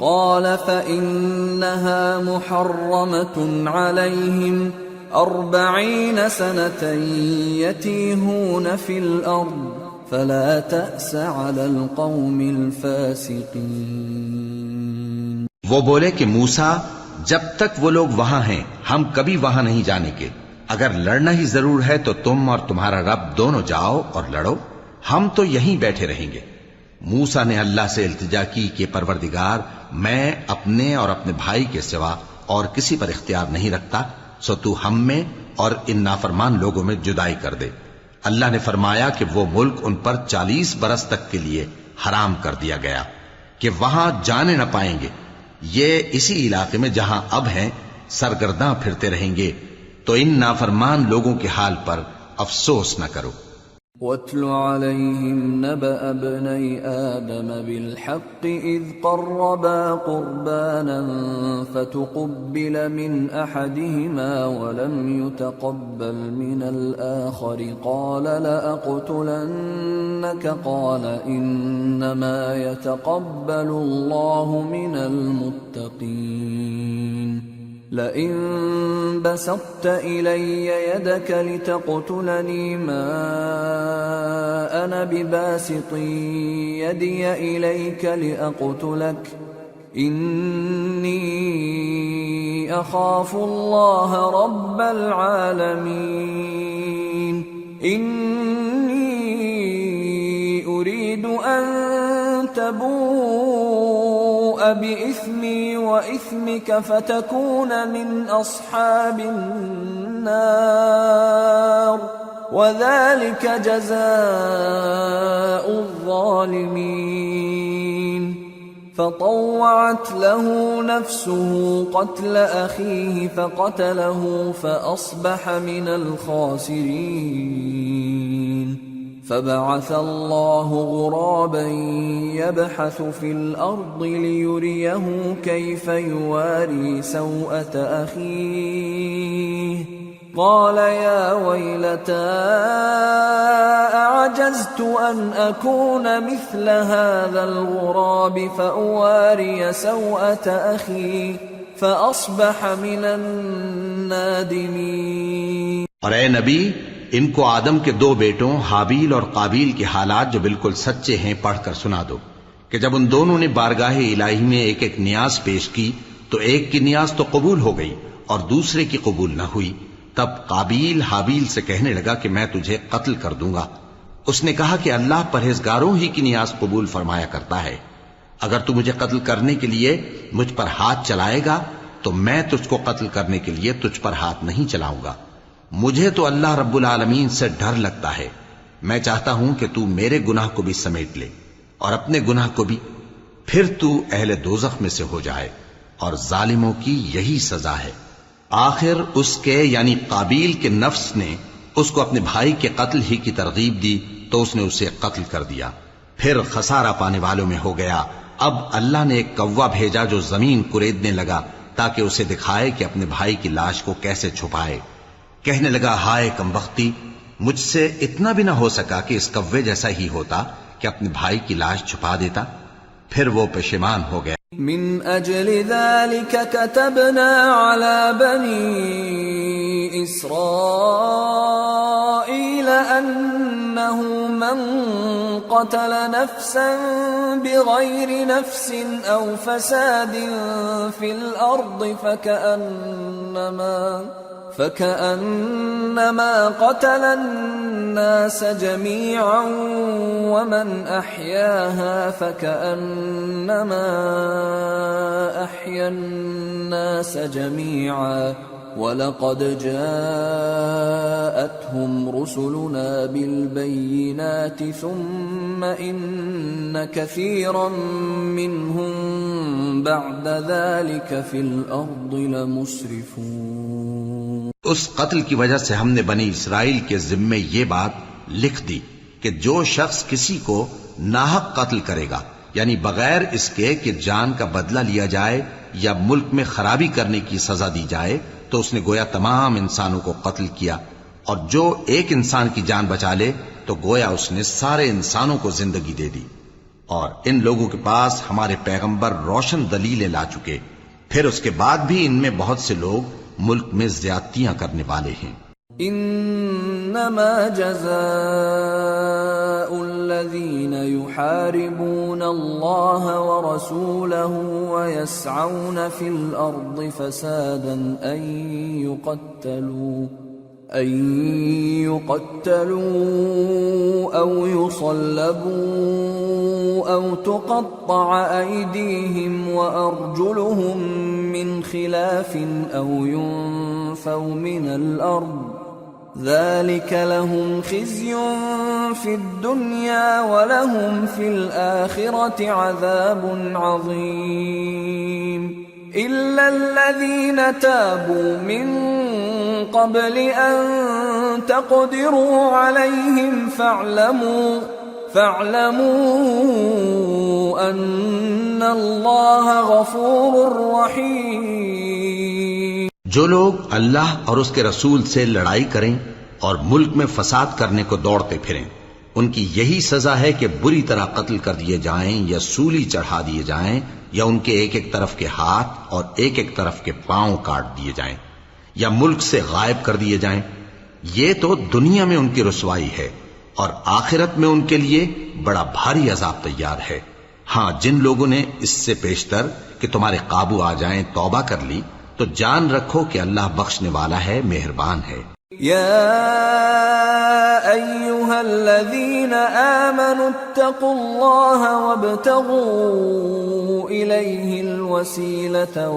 قال فإنها محرمة عليهم 40 سنة يتيهون في الأرض فلا تأس على القوم الفاسقين۔ وہ بولے کہ موسیٰ جب تک وہ لوگ وہاں ہیں ہم کبھی وہاں نہیں جانے کے، اگر لڑنا ہی ضرور ہے تو تم اور تمہارا رب دونوں جاؤ اور لڑو، ہم تو یہیں بیٹھے رہیں گے۔ موسیٰ نے اللہ سے التجا کی کہ پروردگار میں اپنے اور اپنے بھائی کے سوا اور کسی پر اختیار نہیں رکھتا، سو تو ہم میں اور ان نافرمان لوگوں میں جدائی کر دے۔ اللہ نے فرمایا کہ وہ ملک ان پر 40 برس تک کے لیے حرام کر دیا گیا کہ وہاں جانے نہ پائیں گے، یہ اسی علاقے میں جہاں اب ہیں سرگرداں پھرتے رہیں گے، تو ان نافرمان لوگوں کے حال پر افسوس نہ کرو۔ وَاتْلُ عَلَيْهِمْ نَبَأَ ابْنَيْ آدَمَ بِالْحَقِّ إِذْ قَرَّبَا قُرْبَانًا فَتُقُبِّلَ مِنْ أَحَدِهِمَا وَلَمْ يُتَقَبَّلْ مِنَ الْآخَرِ قَالَ لَأَقْتُلَنَّكَ قَالَ إِنَّمَا يَتَقَبَّلُ اللَّهُ مِنَ الْمُتَّقِينَ لئن بسطت إلي يدك لتقتلني ما أنا بباسط يدي إليك لأقتلك إني أخاف الله رب العالمين إني أريد أن تبوء بإثمي وإثمك فتكون من أصحاب النار وذلك جزاء الظالمين فطوعت له نفسه قتل أخيه فقتله فأصبح من الخاسرين فبعث الله غرابا يبحث في الأرض ليريه كيف يواري سوءة أخيه قال يا ويلتى أعجزت أن أكون مثل هذا الغراب فأواري سوءة أخي فأصبح من النادمين۔ اور اے نبی ان کو آدم کے 2 بیٹوں حابیل اور قابیل کے حالات جو بالکل سچے ہیں پڑھ کر سنا دو کہ جب ان دونوں نے بارگاہ الہی میں ایک ایک نیاز پیش کی تو ایک کی نیاز تو قبول ہو گئی اور دوسرے کی قبول نہ ہوئی، تب قابیل حابیل سے کہنے لگا کہ میں تجھے قتل کر دوں گا۔ اس نے کہا کہ اللہ پرہیزگاروں ہی کی نیاز قبول فرمایا کرتا ہے، اگر تو مجھے قتل کرنے کے لیے مجھ پر ہاتھ چلائے گا تو میں تجھ کو قتل کرنے کے لیے تجھ پر ہاتھ نہیں چلاؤں گا۔ مجھے تو اللہ رب العالمین سے ڈر لگتا ہے، میں چاہتا ہوں کہ تو میرے گناہ کو بھی سمیٹ لے اور اپنے گناہ کو بھی، پھر تو اہل دوزخ میں سے ہو جائے، اور ظالموں کی یہی سزا ہے۔ آخر اس کے یعنی قابیل کے نفس نے اس کو اپنے بھائی کے قتل ہی کی ترغیب دی تو اس نے اسے قتل کر دیا، پھر خسارہ پانے والوں میں ہو گیا۔ اب اللہ نے ایک کوا بھیجا جو زمین کریدنے لگا تاکہ اسے دکھائے کہ اپنے بھائی کی لاش کو کیسے چھپائے۔ کہنے لگا ہائے کمبختی، مجھ سے اتنا بھی نہ ہو سکا کہ اس کوے جیسا ہی ہوتا کہ اپنے بھائی کی لاش چھپا دیتا۔ پھر وہ پشیمان ہو گیا۔ من اجل ذلك كتبنا على بني اسرائيل انه من قتل نفسا بغير نفس او فساد في الارض فكأنما قتل الناس جميعا ومن أحياها فكأنما أحيا الناس جميعا ولقد جاءتهم رسلنا بالبينات ثم إن كثيرا منهم بعد ذلك في الأرض لمسرفون. اس قتل کی وجہ سے ہم نے بنی اسرائیل کے ذمے یہ بات لکھ دی کہ جو شخص کسی کو ناحق قتل کرے گا، یعنی بغیر اس کے کہ جان کا بدلہ لیا جائے یا ملک میں خرابی کرنے کی سزا دی جائے، تو اس نے گویا تمام انسانوں کو قتل کیا، اور جو ایک انسان کی جان بچا لے تو گویا اس نے سارے انسانوں کو زندگی دے دی. اور ان لوگوں کے پاس ہمارے پیغمبر روشن دلیلیں لا چکے، پھر اس کے بعد بھی ان میں بہت سے لوگ ملک میں زیادتیاں کرنے والے ہیں. انما جزاء الذين يحاربون الله ورسوله ويسعون في الارض فسادا ان يقتلوا او يصلبوا او تقطع ايديهم وارجلهم من خلاف او ينفوا من الارض ذلك لهم خزي في الدنيا ولهم في الآخرة عذاب عظيم. إلا الذين تابوا من قبل أن تقدروا عليهم فاعلموا أن الله غفور رحيم. جو لوگ اللہ اور اس کے رسول سے لڑائی کریں اور ملک میں فساد کرنے کو دوڑتے پھریں، ان کی یہی سزا ہے کہ بری طرح قتل کر دیے جائیں یا سولی چڑھا دیے جائیں یا ان کے ایک ایک طرف کے ہاتھ اور ایک ایک طرف کے پاؤں کاٹ دیے جائیں یا ملک سے غائب کر دیے جائیں. یہ تو دنیا میں ان کی رسوائی ہے اور آخرت میں ان کے لیے بڑا بھاری عذاب تیار ہے. ہاں، جن لوگوں نے اس سے پیشتر کہ تمہارے قابو آ جائیں توبہ کر لی تو جان رکھو کہ اللہ بخشنے والا ہے، مہربان ہے. يا أيها الذين آمنوا اتقوا الله وابتغوا إليه الوسيلة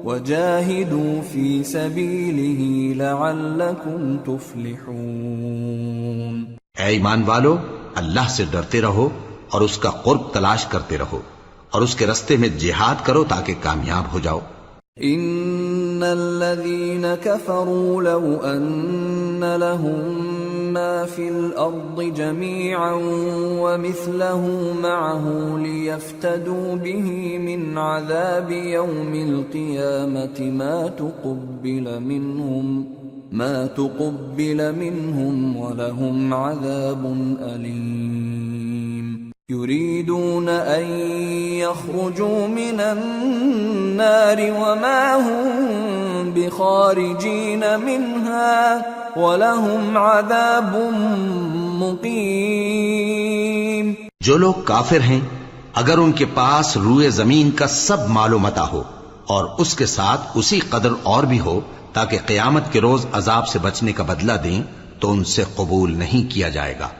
وجاهدوا في سبيله لعلكم تفلحون. اے ایمان والو، اللہ سے ڈرتے رہو اور اس کا قرب تلاش کرتے رہو اور اس کے رستے میں جہاد کرو تاکہ کامیاب ہو جاؤ. ان الذين كفروا لو ان لهم ما في الارض جميعا ومثله معه ليفتدوا به من عذاب يوم القيامة ما تقبل منهم ولهم عذاب أليم. يريدون أن يخرجوا من النار وما هم بخارجين منها ولهم عذاب مقيم. جو لوگ کافر ہیں اگر ان کے پاس روئے زمین کا سب مال و متاع ہو اور اس کے ساتھ اسی قدر اور بھی ہو تاکہ قیامت کے روز عذاب سے بچنے کا بدلہ دیں تو ان سے قبول نہیں کیا جائے گا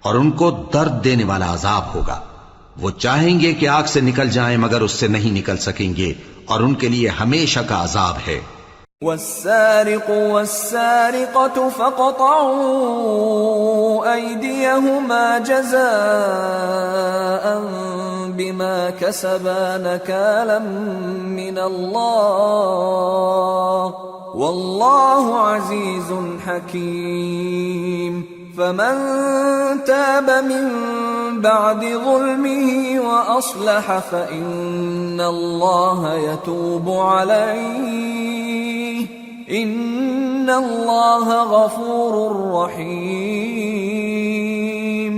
اور ان کو درد دینے والا عذاب ہوگا. وہ چاہیں گے کہ آگ سے نکل جائیں مگر اس سے نہیں نکل سکیں گے اور ان کے لیے ہمیشہ کا عذاب ہے. والسارق والسارقة فاقطعوا أيديهما جزاء بما كسبا نكالا من الله والله عزيز حكيم. فمن تاب من بعد ظلمه وأصلح فإن الله يتوب عليه إن الله غفور رحيم.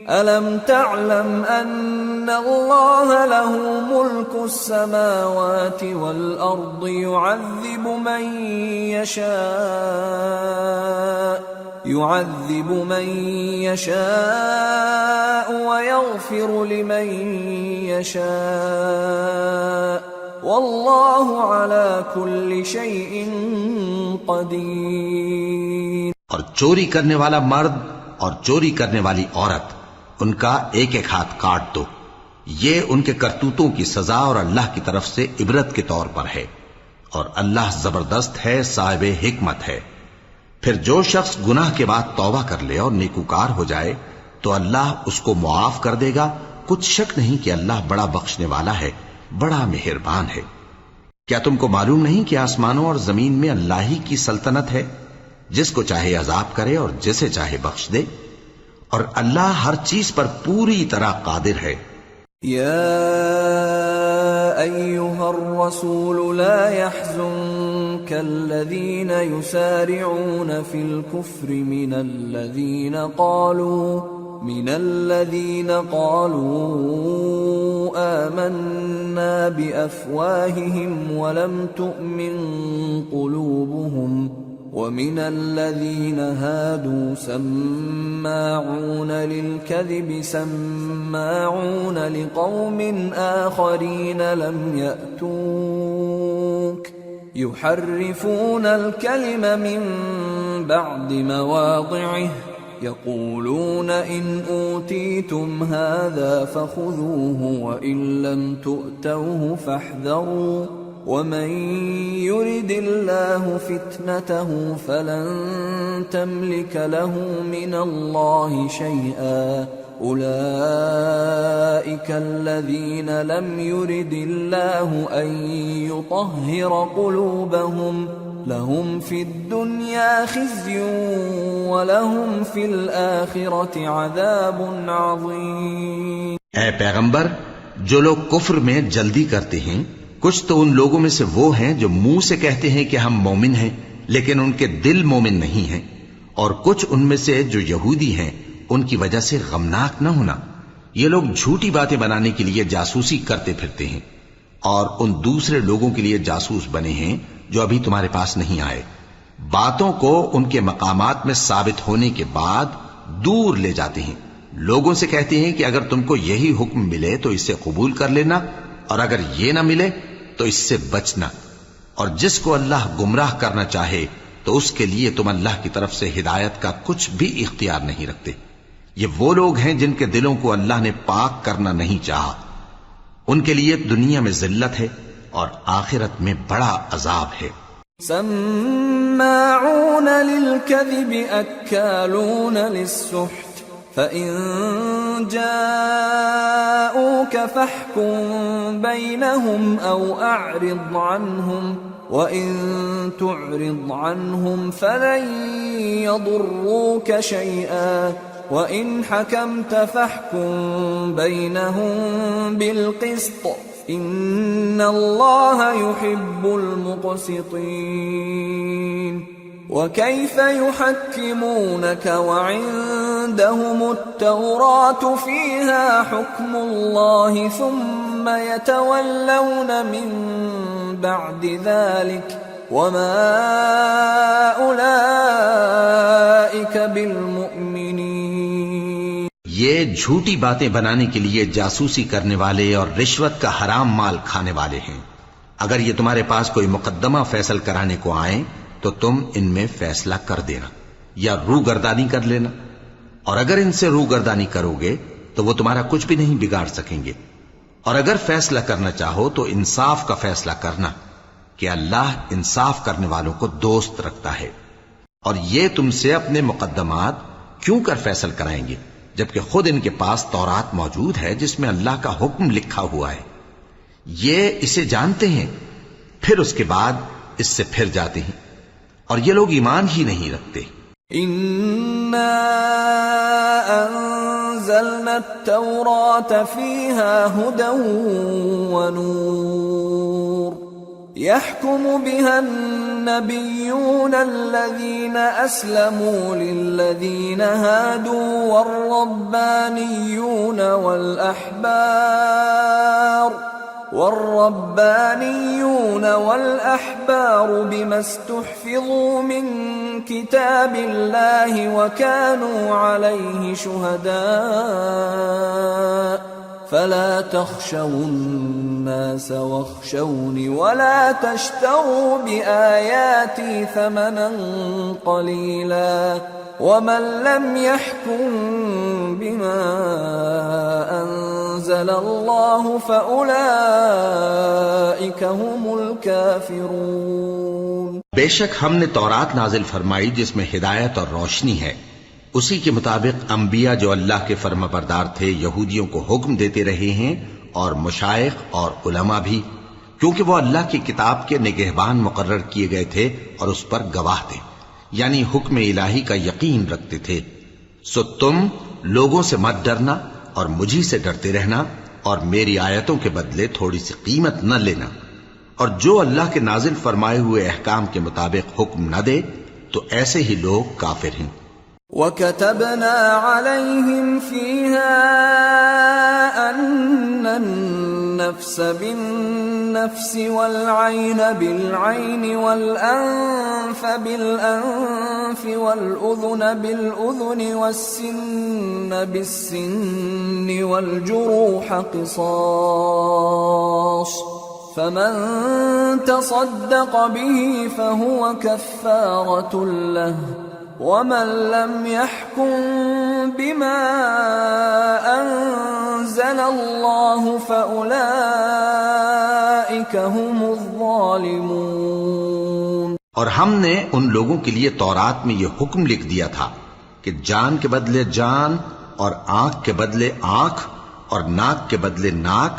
ألم تعلم أن الله له ملك السماوات والأرض يعذب من يشاء ويغفر لمن يشاء واللہ علی کل شیء قدیر۔ اور چوری کرنے والا مرد اور چوری کرنے والی عورت، ان کا ایک ایک ہاتھ کاٹ دو، یہ ان کے کرتوتوں کی سزا اور اللہ کی طرف سے عبرت کے طور پر ہے، اور اللہ زبردست ہے، صاحب حکمت ہے۔ پھر جو شخص گناہ کے بعد توبہ کر لے اور نیکوکار ہو جائے تو اللہ اس کو معاف کر دے گا، کچھ شک نہیں کہ اللہ بڑا بخشنے والا ہے، بڑا مہربان ہے۔ کیا تم کو معلوم نہیں کہ آسمانوں اور زمین میں اللہ ہی کی سلطنت ہے، جس کو چاہے عذاب کرے اور جسے چاہے بخش دے، اور اللہ ہر چیز پر پوری طرح قادر ہے۔ یا ایھا الرسول لا يحزنک الذین یسارعون فی الکفر من الذین قالوا آمنا بأفواههم ولم تؤمن قلوبهم ومن الذين هادوا سماعون للكذب سماعون لقوم آخرين لم يأتوك يحرفون الكلم من بعد مواضعه يقولون إن أوتيتم هذا فخذوه وإن لم تؤتوه فاحذروا ومن يرد الله فتنته فلن تملك له من الله شيئا أولئك الذين لم يرد الله أن يطهر قلوبهم لهم في الدنيا خزي ولهم في الآخرة عذاب عظيم۔ اے پیغمبر، جو لوگ کفر میں جلدی کرتے ہیں، کچھ تو ان لوگوں میں سے وہ ہیں جو منہ سے کہتے ہیں کہ ہم مومن ہیں لیکن ان کے دل مومن نہیں ہیں، اور کچھ ان میں سے جو یہودی ہیں، ان کی وجہ سے غمناک نہ ہونا۔ یہ لوگ جھوٹی باتیں بنانے کے لیے جاسوسی کرتے پھرتے ہیں، اور ان دوسرے لوگوں کے لیے جاسوس بنے ہیں جو ابھی تمہارے پاس نہیں آئے، باتوں کو ان کے مقامات میں ثابت ہونے کے بعد دور لے جاتے ہیں، لوگوں سے کہتے ہیں کہ اگر تم کو یہی حکم ملے تو اسے قبول کر لینا، اور اگر یہ نہ ملے تو اس سے بچنا، اور جس کو اللہ گمراہ کرنا چاہے تو اس کے لیے تم اللہ کی طرف سے ہدایت کا کچھ بھی اختیار نہیں رکھتے۔ یہ وہ لوگ ہیں جن کے دلوں کو اللہ نے پاک کرنا نہیں چاہا، ان کے لیے دنیا میں ذلت ہے اور آخرت میں بڑا عذاب ہے۔ سماعون للكذب اکالون للسحت فإن جاءوك فاحكم بينهم أو أعرض عنهم وإن تعرض عنهم فلن يضروك شيئا وإن حكمت فاحكم بينهم بالقسط إن الله يحب المقسطين۔ وكيف يحكمونك وعندهم التوراة فيها حكم الله ثم يتولون من بعد ذلك وما أولئك بالمؤمنين۔ یہ جھوٹی باتیں بنانے کے لیے جاسوسی کرنے والے اور رشوت کا حرام مال کھانے والے ہیں۔ اگر یہ تمہارے پاس کوئی مقدمہ فیصل کرانے کو آئیں تو تم ان میں فیصلہ کر دینا یا روگردانی کر لینا، اور اگر ان سے روگردانی کرو گے تو وہ تمہارا کچھ بھی نہیں بگاڑ سکیں گے، اور اگر فیصلہ کرنا چاہو تو انصاف کا فیصلہ کرنا کہ اللہ انصاف کرنے والوں کو دوست رکھتا ہے۔ اور یہ تم سے اپنے مقدمات کیوں کر فیصل کرائیں گے جبکہ خود ان کے پاس تورات موجود ہے جس میں اللہ کا حکم لکھا ہوا ہے، یہ اسے جانتے ہیں، پھر اس کے بعد اس سے پھر جاتے ہیں، اور یہ لوگ ایمان ہی نہیں رکھتے۔ اِنَّا أَنزَلْنَا التَّوْرَاةَ فِيهَا هُدًى وَنُورٌ يَحْكُمُ بِهَا النَّبِيُّونَ الَّذِينَ أَسْلَمُوا لِلَّذِينَ هَادُوا والربانيون والأحبار بما استحفظوا من كتاب الله وكانوا عليه شهداء فلا تخشوا الناس واخشوني ولا تشتروا بآياتي ثمنا قليلا ومن لم يحكم بما أنزل الله فأولئك هم الكافرون۔ بے شک ہم نے تورات نازل فرمائی جس میں ہدایت اور روشنی ہے، اسی کے مطابق انبیاء جو اللہ کے فرما بردار تھے یہودیوں کو حکم دیتے رہے ہیں، اور مشائخ اور علماء بھی، کیونکہ وہ اللہ کی کتاب کے نگہبان مقرر کیے گئے تھے اور اس پر گواہ تھے، یعنی حکم الہی کا یقین رکھتے تھے۔ سو تم لوگوں سے مت ڈرنا اور مجھی سے ڈرتے رہنا، اور میری آیتوں کے بدلے تھوڑی سی قیمت نہ لینا، اور جو اللہ کے نازل فرمائے ہوئے احکام کے مطابق حکم نہ دے تو ایسے ہی لوگ کافر ہیں۔ وَكَتَبْنَا عَلَيْهِمْ فِيهَا أَنَّ النَّفْسَ بِالنَّفْسِ وَالْعَيْنَ بِالْعَيْنِ وَالْأَنفَ بِالْأَنفِ وَالْأُذُنَ بِالْأُذُنِ وَالسِّنَّ بِالسِّنِّ وَالْجُرُوحَ قِصَاصٌ فَمَن تَصَدَّقَ بِهِ فَهُوَ كَفَّارَةٌ لَهُ وَمَن لَّمْ يَحْكُم بِمَا أَنزَلَ اللَّهُ فَأُولَئِكَ هُمُ الظَّالِمُونَ۔ اور ہم نے ان لوگوں کے لیے تورات میں یہ حکم لکھ دیا تھا کہ جان کے بدلے جان، اور آنکھ کے بدلے آنکھ، اور ناک کے بدلے ناک،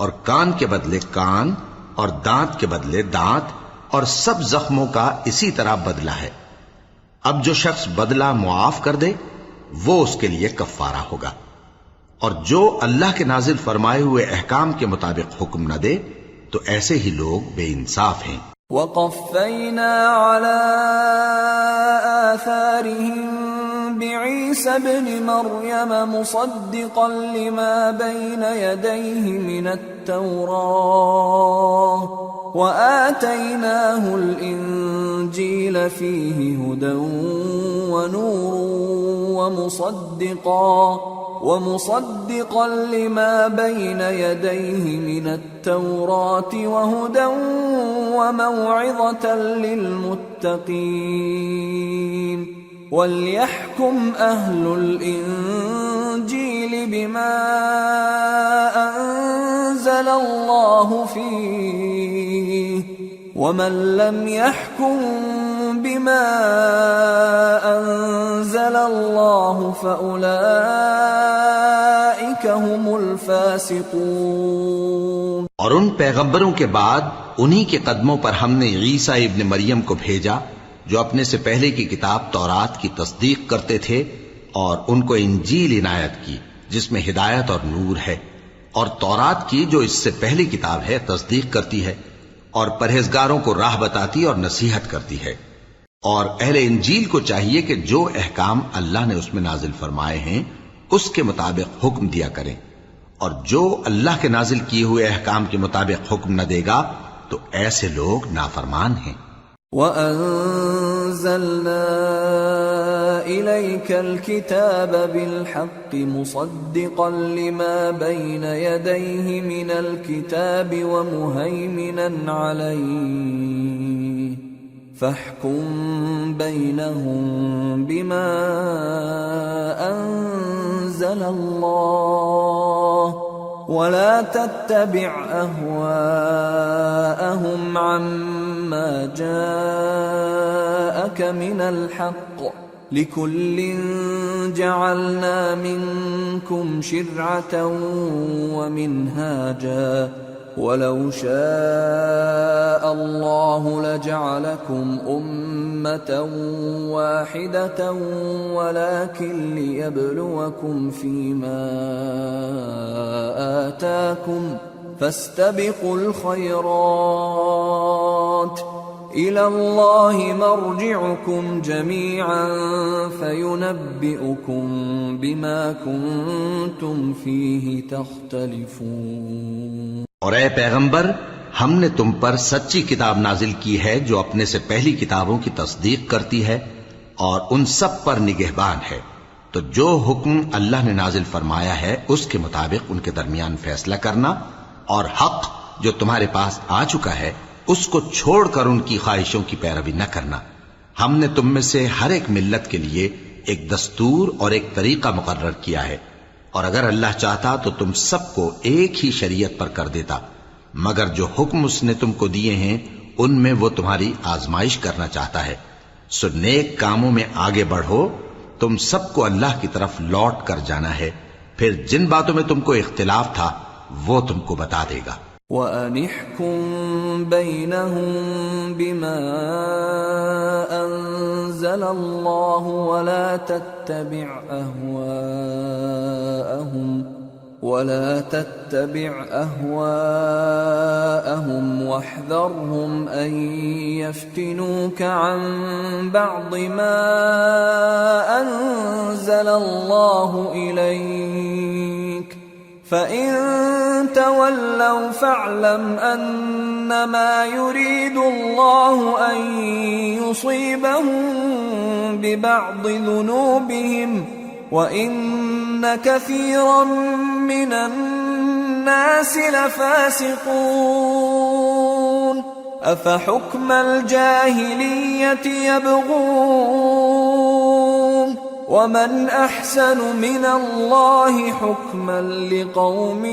اور کان کے بدلے کان، اور دانت کے بدلے دانت، اور سب زخموں کا اسی طرح بدلہ ہے۔ اب جو شخص بدلہ معاف کر دے وہ اس کے لیے کفارہ ہوگا، اور جو اللہ کے نازل فرمائے ہوئے احکام کے مطابق حکم نہ دے تو ایسے ہی لوگ بے انصاف ہیں۔ وَقَفَّيْنَا عَلَىٰ آثَارِهِم بِعِيسَى ابْنِ مَرْيَمَ مُصَدِّقًا لِمَا بَيْنَ يَدَيْهِ مِنَ التَّوْرَاةِ وَآتَيْنَاهُ الْإِنجِيلَ فِيهِ هُدًى وَنُورٌ وَمُصَدِّقًا لِمَا بَيْنَ يَدَيْهِ مِنَ التَّوْرَاةِ وَهُدًى وَمَوْعِظَةً لِّلْمُتَّقِينَ وَلْيَحْكُمْ أَهْلُ الْإِنجِيلِ بِمَا أَنزَلَ اللَّهُ فِيهِ وَمَن لَّمْ يَحْكُم بِمَا أَنزَلَ اللَّهُ فَأُولَئِكَ هُمُ الْفَاسِقُونَ۔ اور ان پیغمبروں کے بعد انہی کے قدموں پر ہم نے عیسیٰ ابن مریم کو بھیجا جو اپنے سے پہلے کی کتاب تورات کی تصدیق کرتے تھے، اور ان کو انجیل عنایت کی جس میں ہدایت اور نور ہے، اور تورات کی جو اس سے پہلی کتاب ہے تصدیق کرتی ہے، اور پرہیزگاروں کو راہ بتاتی اور نصیحت کرتی ہے۔ اور اہل انجیل کو چاہیے کہ جو احکام اللہ نے اس میں نازل فرمائے ہیں اس کے مطابق حکم دیا کریں، اور جو اللہ کے نازل کیے ہوئے احکام کے مطابق حکم نہ دے گا تو ایسے لوگ نافرمان ہیں۔ وَأَنزَلْنَا إِلَيْكَ الْكِتَابَ بِالْحَقِّ مُصَدِّقًا لِمَا بَيْنَ يَدَيْهِ مِنَ الْكِتَابِ وَمُهَيْمِنًا عَلَيْهِ فَاحْكُم بَيْنَهُم بِمَا أَنزَلَ اللَّهُ وَلَا تَتَّبِعْ أَهْوَاءَهُمْ عَمَّا جَاءَكَ مِنَ الْحَقِّ لِكُلٍّ جَعَلْنَا مِنكُمْ شِرْعَةً وَمِنْهَاجًا وَلَوْ شَاءَ اللَّهُ لَجَعَلَكُمْ أُمَّةً وَاحِدَةً وَلَكِنْ لِيَبْلُوَكُمْ فِيمَا آتَاكُمْ فَاسْتَبِقُوا الْخَيْرَاتِ إِلَى اللَّهِ مَرْجِعُكُمْ جَمِيعًا فَيُنَبِّئُكُم بِمَا كُنتُمْ فِيهِ تَخْتَلِفُونَ۔ اور اے پیغمبر، ہم نے تم پر سچی کتاب نازل کی ہے جو اپنے سے پہلی کتابوں کی تصدیق کرتی ہے اور ان سب پر نگہبان ہے، تو جو حکم اللہ نے نازل فرمایا ہے اس کے مطابق ان کے درمیان فیصلہ کرنا، اور حق جو تمہارے پاس آ چکا ہے اس کو چھوڑ کر ان کی خواہشوں کی پیروی نہ کرنا۔ ہم نے تم میں سے ہر ایک ملت کے لیے ایک دستور اور ایک طریقہ مقرر کیا ہے، اور اگر اللہ چاہتا تو تم سب کو ایک ہی شریعت پر کر دیتا، مگر جو حکم اس نے تم کو دیے ہیں ان میں وہ تمہاری آزمائش کرنا چاہتا ہے۔ سو نیک کاموں میں آگے بڑھو، تم سب کو اللہ کی طرف لوٹ کر جانا ہے، پھر جن باتوں میں تم کو اختلاف تھا وہ تم کو بتا دے گا۔ وَأَنِحْكُم بَيْنَهُم بِمَا أَنزَلَ اللَّهُ وَلَا تَتَّبِعْ أَهْوَاءَهُمْ وَاحْذَرْهُمْ أَن يَفْتِنُوكَ عَن بَعْضِ مَا أَنزَلَ اللَّهُ إِلَيْكَ فَإِن تَوَلَّوْا فَاعْلَمْ أَنَّمَا يُرِيدُ اللَّهُ أَن يُصِيبَهُم بِبَعْضِ ذُنُوبِهِمْ وَإِنَّ كَثِيرًا مِّنَ النَّاسِ لَفَاسِقُونَ أَفَحُكْمَ الْجَاهِلِيَّةِ يَبْغُونَ وَمَنْ أَحْسَنُ مِنَ اللَّهِ حُكْمًا لِقَوْمٍ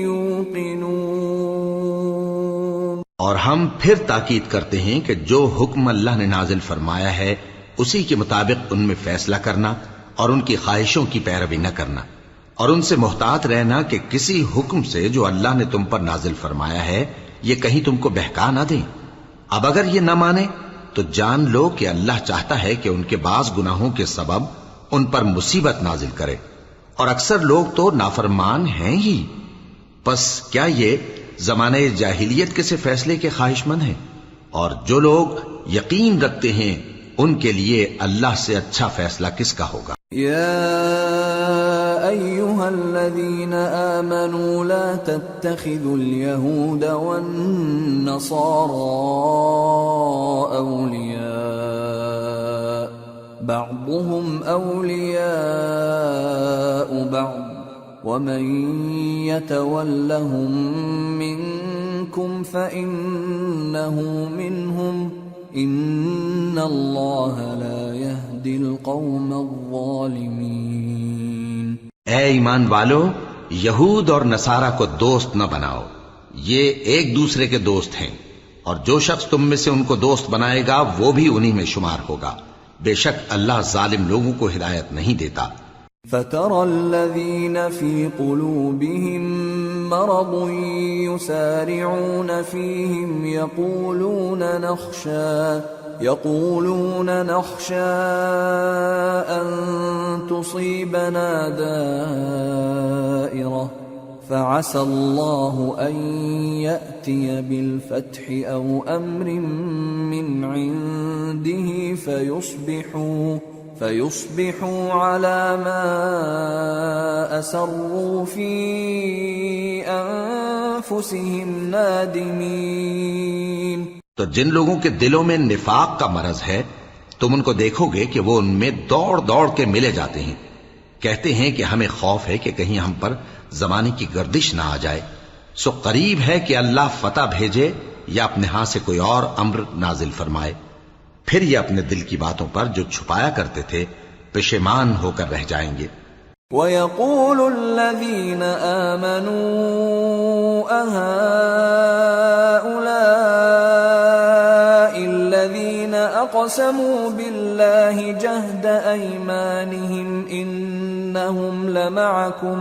يُوقِنُونَ۔ اور ہم پھر تاکید کرتے ہیں کہ جو حکم اللہ نے نازل فرمایا ہے اسی کے مطابق ان میں فیصلہ کرنا اور ان کی خواہشوں کی پیروی نہ کرنا، اور ان سے محتاط رہنا کہ کسی حکم سے جو اللہ نے تم پر نازل فرمایا ہے یہ کہیں تم کو بہکا نہ دیں۔ اب اگر یہ نہ مانے تو جان لو کہ اللہ چاہتا ہے کہ ان کے بعض گناہوں کے سبب ان پر مصیبت نازل کرے، اور اکثر لوگ تو نافرمان ہیں ہی۔ پس کیا یہ زمانے جاہلیت کے سے فیصلے کے خواہش مند ہیں؟ اور جو لوگ یقین رکھتے ہیں ان کے لیے اللہ سے اچھا فیصلہ کس کا ہوگا؟ يا أيها الذين آمنوا لا تتخذوا اليهود والنصارى أولياء بعضهم أولياء بعض ومن يتولهم منكم فإنه منهم إن الله لا يهدي القوم الظالمين۔ اے ایمان والو، یہود اور نصارہ کو دوست نہ بناؤ، یہ ایک دوسرے کے دوست ہیں، اور جو شخص تم میں سے ان کو دوست بنائے گا وہ بھی انہی میں شمار ہوگا، بے شک اللہ ظالم لوگوں کو ہدایت نہیں دیتا۔ فَتَرَى الَّذِينَ فِي قُلُوبِهِم مَّرَضٌ يُسَارِعُونَ فِيهِمْ يَقُولُونَ نَخْشَىٰ أَن تُصِيبَنَا دَائِرَةٌ فَعَسَى اللَّهُ أَن يَأْتِيَ بِالْفَتْحِ أَوْ أَمْرٍ مِّنْ عِندِهِ فَيُصْبِحُوا عَلَى مَا أَسَرُّوا فِي أَنفُسِهِمْ نَادِمِينَ۔ تو جن لوگوں کے دلوں میں نفاق کا مرض ہے تم ان کو دیکھو گے کہ وہ ان میں دوڑ دوڑ کے ملے جاتے ہیں، کہتے ہیں کہ ہمیں خوف ہے کہ کہیں ہم پر زمانے کی گردش نہ آ جائے۔ سو قریب ہے کہ اللہ فتح بھیجے یا اپنے ہاں سے کوئی اور امر نازل فرمائے، پھر یہ اپنے دل کی باتوں پر جو چھپایا کرتے تھے پشیمان ہو کر رہ جائیں گے۔ وَيَقُولُ الَّذِينَ آمَنُوا أَهَٰؤُلَاءِ الَّذِينَ أَقْسَمُوا بِاللَّهِ جَهْدَ أَيْمَانِهِمْ إِنَّهُمْ لَمَعَكُمْ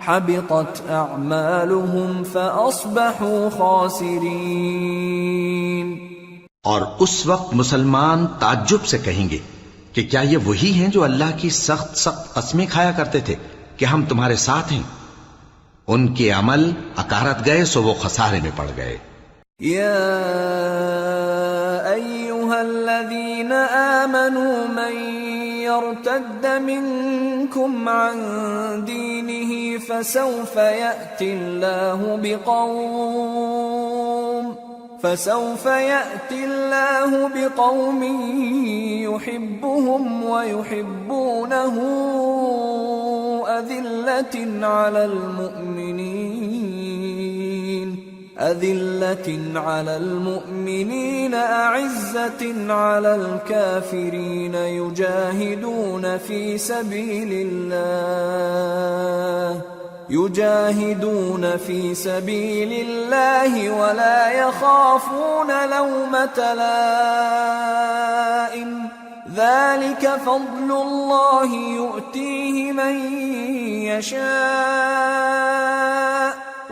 حَبِطَتْ أَعْمَالُهُمْ فَأَصْبَحُوا خَاسِرِينَ۔ اور اس وقت مسلمان تعجب سے کہیں گے کہ کیا یہ وہی ہیں جو اللہ کی سخت سخت قسمیں کھایا کرتے تھے کہ ہم تمہارے ساتھ ہیں؟ ان کے عمل اکارت گئے سو وہ خسارے میں پڑ گئے۔ یا ایھا الذین آمنوا من یرتد منکم عن دینہ فسوف یأتی اللہ بقوم يحبهم ويحبونه أذلة على المؤمنين أعزة على الكافرين يجاهدون في سبيل الله ولا يخافون لومة لائم ذلك فضل الله يؤتيه من يشاء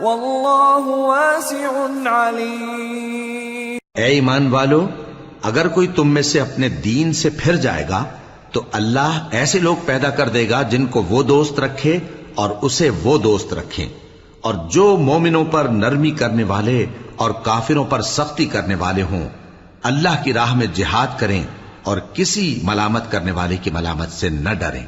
واللہ واسع علیم۔ اے ایمان والو، اگر کوئی تم میں سے اپنے دین سے پھر جائے گا تو اللہ ایسے لوگ پیدا کر دے گا جن کو وہ دوست رکھے اور اسے وہ دوست رکھیں، اور جو مومنوں پر نرمی کرنے والے اور کافروں پر سختی کرنے والے ہوں، اللہ کی راہ میں جہاد کریں اور کسی ملامت کرنے والے کی ملامت سے نہ ڈریں۔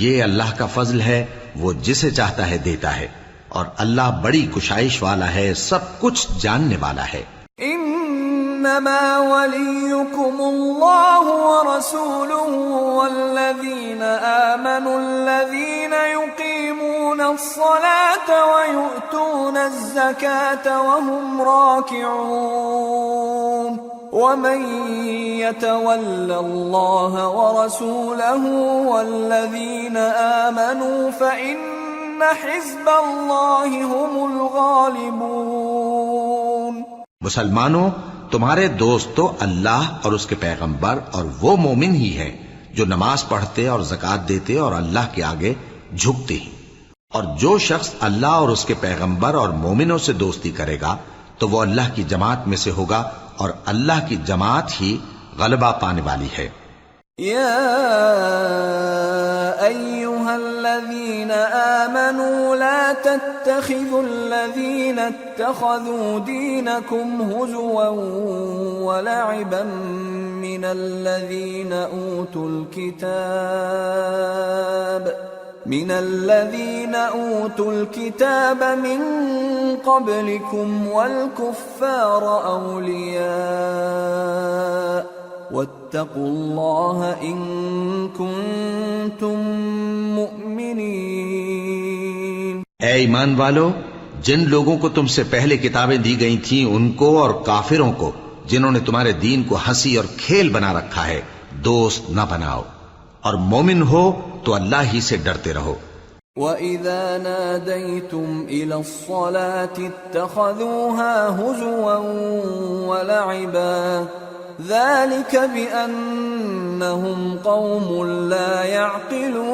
یہ اللہ کا فضل ہے، وہ جسے چاہتا ہے دیتا ہے، اور اللہ بڑی کشائش والا ہے، سب کچھ جاننے والا ہے۔ انما وليكم الله ورسوله والذين آمنوا الذين يقيمون الصلاة ويؤتون الزكاة وهم راكعون ومن يتول الله ورسوله والذين آمنوا فإن حزب الله هم الغالبون۔ مسلمانوں، تمہارے دوست تو اللہ اور اس کے پیغمبر اور وہ مومن ہی ہیں جو نماز پڑھتے اور زکوٰۃ دیتے اور اللہ کے آگے جھکتے ہیں، اور جو شخص اللہ اور اس کے پیغمبر اور مومنوں سے دوستی کرے گا تو وہ اللہ کی جماعت میں سے ہوگا، اور اللہ کی جماعت ہی غلبہ پانے والی ہے۔ یا ایہا الذین آمنوا لا تتخذوا الذین اتخذوا دینکم ہزوا ولعبا من الذین اوتوا الكتاب من قبلكم والكفار اولیاء واتقوا اللہ ان کنتم مؤمنین۔ اے ایمان والو، جن لوگوں کو تم سے پہلے کتابیں دی گئی تھیں ان کو اور کافروں کو جنہوں نے تمہارے دین کو ہنسی اور کھیل بنا رکھا ہے دوست نہ بناؤ، اور مومن ہو تو اللہ ہی سے ڈرتے رہو۔ وَإِذَا نَادَيْتُمْ إِلَى الصَّلَاةِ اتَّخَذُوهَا هُزُوًا وَلَعِبًا ذَلِكَ بِأَنَّهُمْ قَوْمٌ لَا يَعْقِلُونَ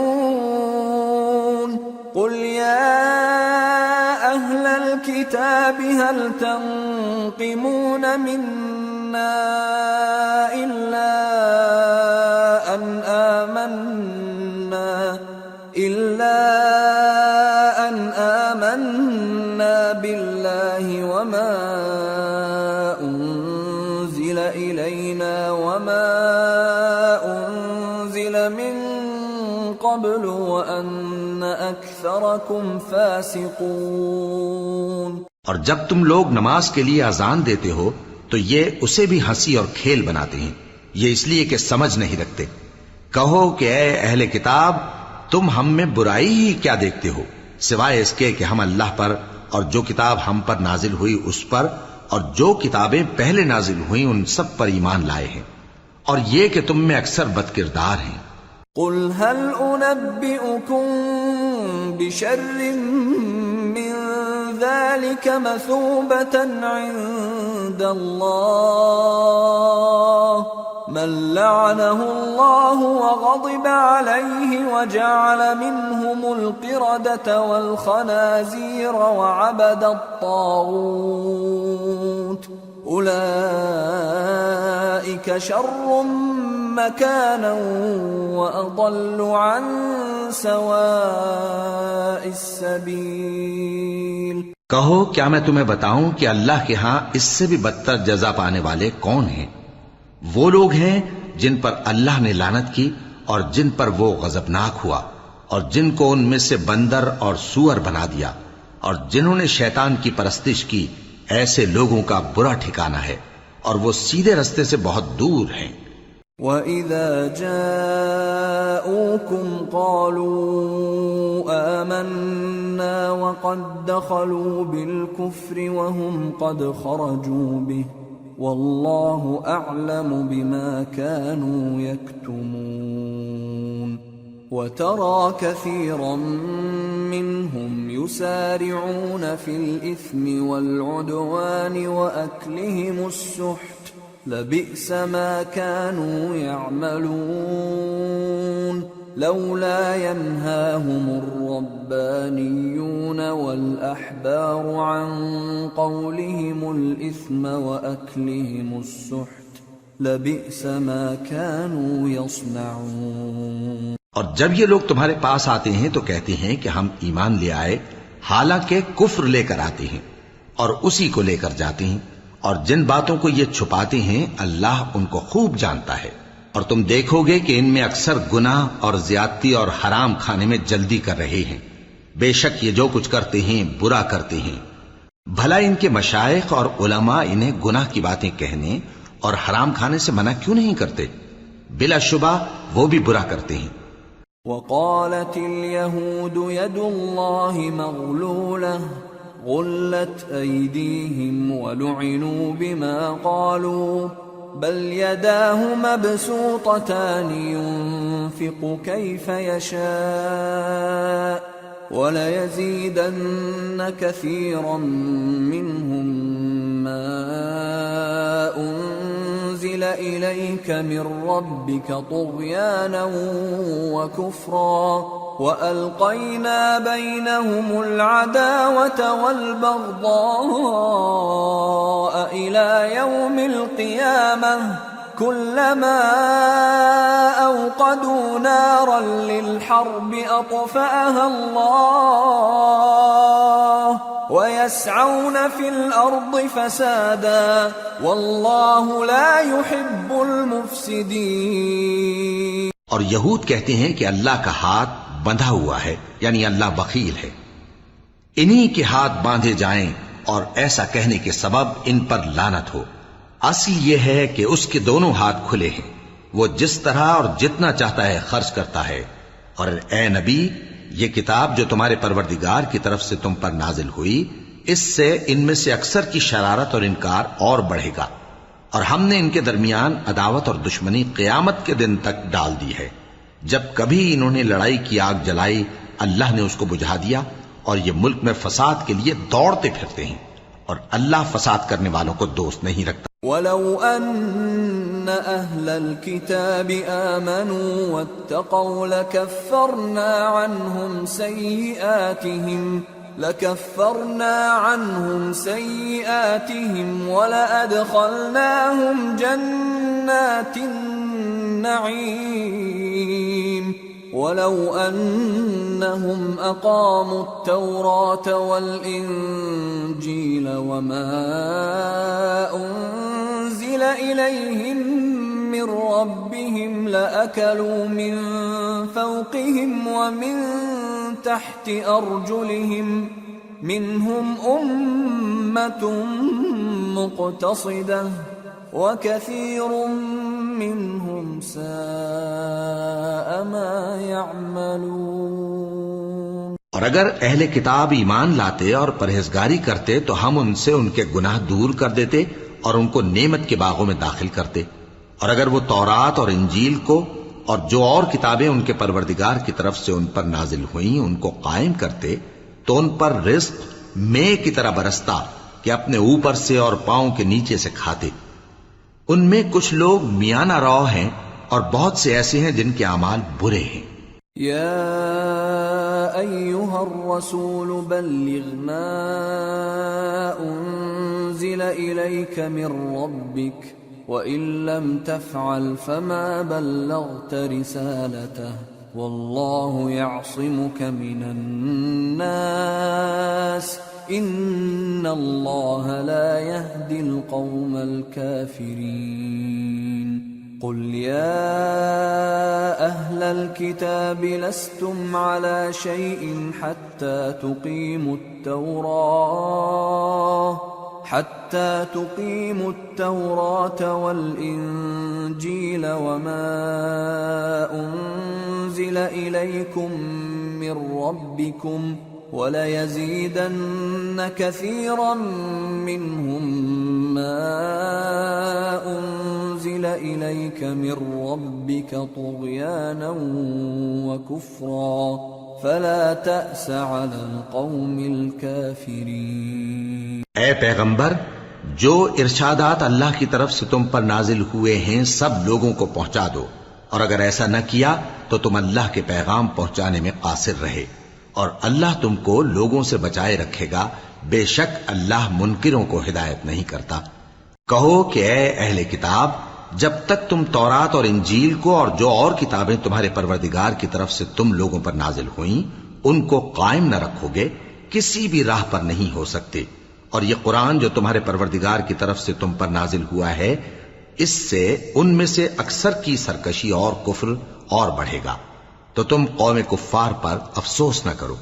قُلْ يَا أَهْلَ الْكِتَابِ هَلْ تَنقِمُونَ مِنَّا إِلَّا أَنْ آمَنَّا بِاللَّهِ وَمَا أُنزِلَ إِلَيْنَا وَمَا أُنزِلَ مِن قَبْلُ وَأَنَّ أَكْثَرَكُمْ فَاسِقُونَ۔ اور جب تم لوگ نماز کے لیے اذان دیتے ہو تو یہ اسے بھی ہنسی اور کھیل بناتے ہیں، یہ اس لیے کہ سمجھ نہیں رکھتے۔ کہو کہ اے اہل کتاب، تم ہم میں برائی ہی کیا دیکھتے ہو، سوائے اس کے کہ ہم اللہ پر اور جو کتاب ہم پر نازل ہوئی اس پر اور جو کتابیں پہلے نازل ہوئیں ان سب پر ایمان لائے ہیں، اور یہ کہ تم میں اکثر بد کردار ہیں۔ قل هل انبئكم بشر من ذلك مثوبة عند الله من لعنه الله وغضب عليه وجعل منهم القردة والخنازير وعبد الطاغوت أولئك شر مكانا وأضل عن سواء السبيل۔ کہو کیا میں تمہیں بتاؤں کہ اللہ کے ہاں اس سے بھی بدتر جزا پانے والے کون ہیں؟ وہ لوگ ہیں جن پر اللہ نے لعنت کی اور جن پر وہ غضبناک ہوا، اور جن کو ان میں سے بندر اور سور بنا دیا، اور جنہوں نے شیطان کی پرستش کی، ایسے لوگوں کا برا ٹھکانہ ہے، اور وہ سیدھے رستے سے بہت دور ہیں۔ وَإِذَا جَاءُوكُمْ قَالُوا آمَنَّا وَقَدْ دَخَلُوا بِالْكُفْرِ وَهُمْ قَدْ خَرَجُوا بِهِ وَاللَّهُ أَعْلَمُ بِمَا كَانُوا يَكْتُمُونَ وَتَرَى كَثِيرًا مِّنْهُمْ يُسَارِعُونَ فِي الْإِثْمِ وَالْعُدْوَانِ وَأَكْلِهِمُ السُّحْتَ لبئس ما كانوا يعملون لولا ينهاهم الربانيون والأحبار عن قولهم الإثم وأكلهم السحت لبئس ما كانوا يصنعون. اور جب یہ لوگ تمہارے پاس آتے ہیں تو کہتے ہیں کہ ہم ایمان لے آئے، حالانکہ کفر لے کر آتے ہیں اور اسی کو لے کر جاتے ہیں، اور جن باتوں کو یہ چھپاتے ہیں اللہ ان کو خوب جانتا ہے. اور تم دیکھو گے کہ ان میں اکثر گناہ اور زیادتی اور حرام کھانے میں جلدی کر رہے ہیں. بے شک یہ جو کچھ کرتے ہیں برا کرتے ہیں. بھلا ان کے مشائخ اور علماء انہیں گناہ کی باتیں کہنے اور حرام کھانے سے منع کیوں نہیں کرتے؟ بلا شبہ وہ بھی برا کرتے ہیں. وقالت اليهود يد الله مغلولة غلت أيديهم ولعنوا بما قالوا بل يداه مبسوطتان ينفق كيف يشاء وليزيدن كثيرا منهم ما أنزل إليك من ربك طغيانا وكفرا وألقينا بينهم العداوة والبغضاء إلى يوم القيامة كلما أوقدوا نارا للحرب أطفأها الله ويسعون في الأرض فسادا والله لا يحب المفسدين. اور یہود کہتے ہیں کہ اللہ کا ہاتھ بندھا ہوا ہے، یعنی اللہ بخیل ہے. انہی کے ہاتھ باندھے جائیں اور ایسا کہنے کے سبب ان پر لعنت ہو. اصل یہ ہے کہ اس کے دونوں ہاتھ کھلے ہیں، وہ جس طرح اور جتنا چاہتا ہے خرچ کرتا ہے. اور اے نبی، یہ کتاب جو تمہارے پروردگار کی طرف سے تم پر نازل ہوئی، اس سے ان میں سے اکثر کی شرارت اور انکار اور بڑھے گا، اور ہم نے ان کے درمیان عداوت اور دشمنی قیامت کے دن تک ڈال دی ہے. جب کبھی انہوں نے لڑائی کی آگ جلائی اللہ نے اس کو بجھا دیا، اور یہ ملک میں فساد کے لیے دوڑتے پھرتے ہیں، اور اللہ فساد کرنے والوں کو دوست نہیں رکھتا. وَلَوْ أَنَّ أَهْلَ الْكِتَابِ آمَنُوا وَاتَّقَوْا لَكَفَّرْنَا عَنْهُمْ سَيِّئَاتِهِمْ وَلَأَدْخَلْنَاهُمْ جَنَّاتِ النَّعِيمِ وَلَوْ أَنَّهُمْ أَقَامُوا التَّوْرَاةَ وَالْإِنْجِيلَ وَمَا أُنْزِلَ إِلَيْهِمْ مِنْ رَبِّهِمْ لَأَكَلُوا مِنْ فَوْقِهِمْ وَمِنْ تَحْتِ أَرْجُلِهِمْ مِنْهُمْ أُمَّةٌ مُقْتَصِدَةٌ وَكَثِيرٌ مِّنْهُمْ سَاءَ مَا يَعْمَلُونَ. اور اگر اہل کتاب ایمان لاتے اور پرہیزگاری کرتے تو ہم ان سے ان کے گناہ دور کر دیتے اور ان کو نعمت کے باغوں میں داخل کرتے. اور اگر وہ تورات اور انجیل کو اور جو اور کتابیں ان کے پروردگار کی طرف سے ان پر نازل ہوئیں ان کو قائم کرتے تو ان پر رزق مے کی طرح برستا کہ اپنے اوپر سے اور پاؤں کے نیچے سے کھاتے. ان میں کچھ لوگ میانہ رو ہیں اور بہت سے ایسے ہیں جن کے اعمال برے ہیں. یا ایھا الرسول بلغ ما انزل الیک من ربک وَإِن لَّمْ تَفْعَلْ فَمَا بَلَّغْتَ رِسَالَتَهُ وَاللَّهُ يَعْصِمُكَ مِنَ النَّاسِ إِنَّ اللَّهَ لَا يَهْدِي الْقَوْمَ الْكَافِرِينَ. قُلْ يَا أَهْلَ الْكِتَابِ لَسْتُمْ عَلَى شَيْءٍ حَتَّى تُقِيمُوا التَّوْرَاةَ حتى تقيموا التوراة والإنجيل وما أنزل إليكم من ربكم وليزيدن كثيرا منهم ما أنزل إليك من ربك طغيانا وكفرا فلا تأس على القوم الكافرين۔ اے پیغمبر، جو ارشادات اللہ کی طرف سے تم پر نازل ہوئے ہیں سب لوگوں کو پہنچا دو، اور اگر ایسا نہ کیا تو تم اللہ کے پیغام پہنچانے میں قاصر رہے، اور اللہ تم کو لوگوں سے بچائے رکھے گا، بے شک اللہ منکروں کو ہدایت نہیں کرتا۔ کہو کہ اے اہل کتاب، جب تک تم تورات اور انجیل کو اور جو اور کتابیں تمہارے پروردگار کی طرف سے تم لوگوں پر نازل ہوئیں ان کو قائم نہ رکھو گے، کسی بھی راہ پر نہیں ہو سکتے، اور یہ قرآن جو تمہارے پروردگار کی طرف سے تم پر نازل ہوا ہے، اس سے ان میں سے اکثر کی سرکشی اور کفر اور بڑھے گا، تو تم قوم کفار پر افسوس نہ کرو۔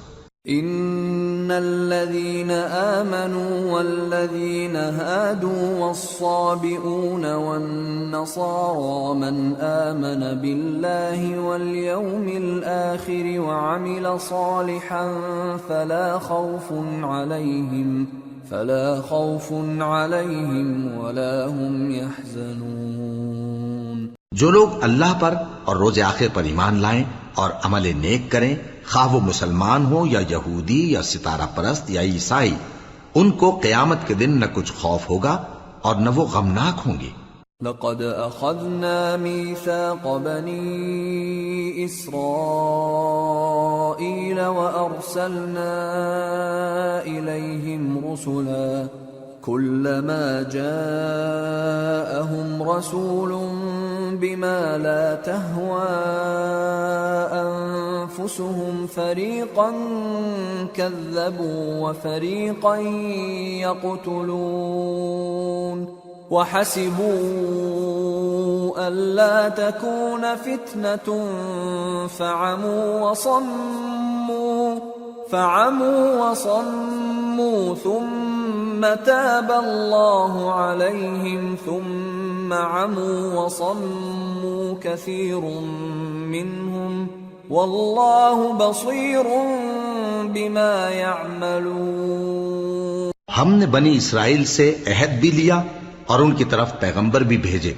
ان الذين آمنوا والذين هادوا والصابئون والنصارى من آمن بالله واليوم الآخر وعمل صالحا فلا خوف عليهم ولا هم يحزنون۔ جو لوگ اللہ پر اور روز آخر پر ایمان لائیں اور عمل نیک کریں، خواہ وہ مسلمان ہو یا یہودی یا ستارہ پرست یا عیسائی، ان کو قیامت کے دن نہ کچھ خوف ہوگا اور نہ وہ غمناک ہوں گے۔ لقد اخذنا ميثاق بني اسرائيل وارسلنا اليهم رسلا كلما جاءهم رسول بما لا تهوى أنفسهم فريقا كذبوا وفريقا يقتلون وحسبوا ألا تكون فتنة فعموا وصموا ثم تاب الله عليهم ثم عموا وصموا كثير منهم والله بصير بما يعملون۔ ہم نے بنی اسرائیل سے عہد بھی لیا اور ان کی طرف پیغمبر بھی بھیجے،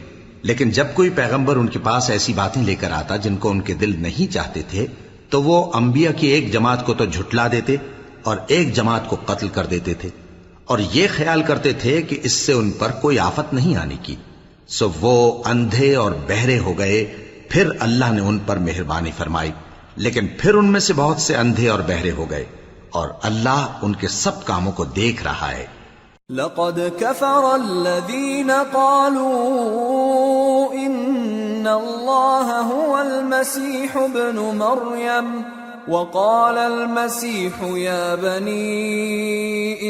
لیکن جب کوئی پیغمبر ان کے پاس ایسی باتیں لے کر آتا جن کو ان کے دل نہیں چاہتے تھے تو وہ انبیاء کی ایک جماعت کو تو جھٹلا دیتے اور ایک جماعت کو قتل کر دیتے تھے، اور یہ خیال کرتے تھے کہ اس سے ان پر کوئی آفت نہیں آنے کی، سو وہ اندھے اور بہرے ہو گئے۔ پھر اللہ نے ان پر مہربانی فرمائی، لیکن پھر ان میں سے بہت سے اندھے اور بہرے ہو گئے، اور اللہ ان کے سب کاموں کو دیکھ رہا ہے۔ لقد كفر الذين قالوا إن الله هو المسيح ابن مريم وقال المسيح يا بني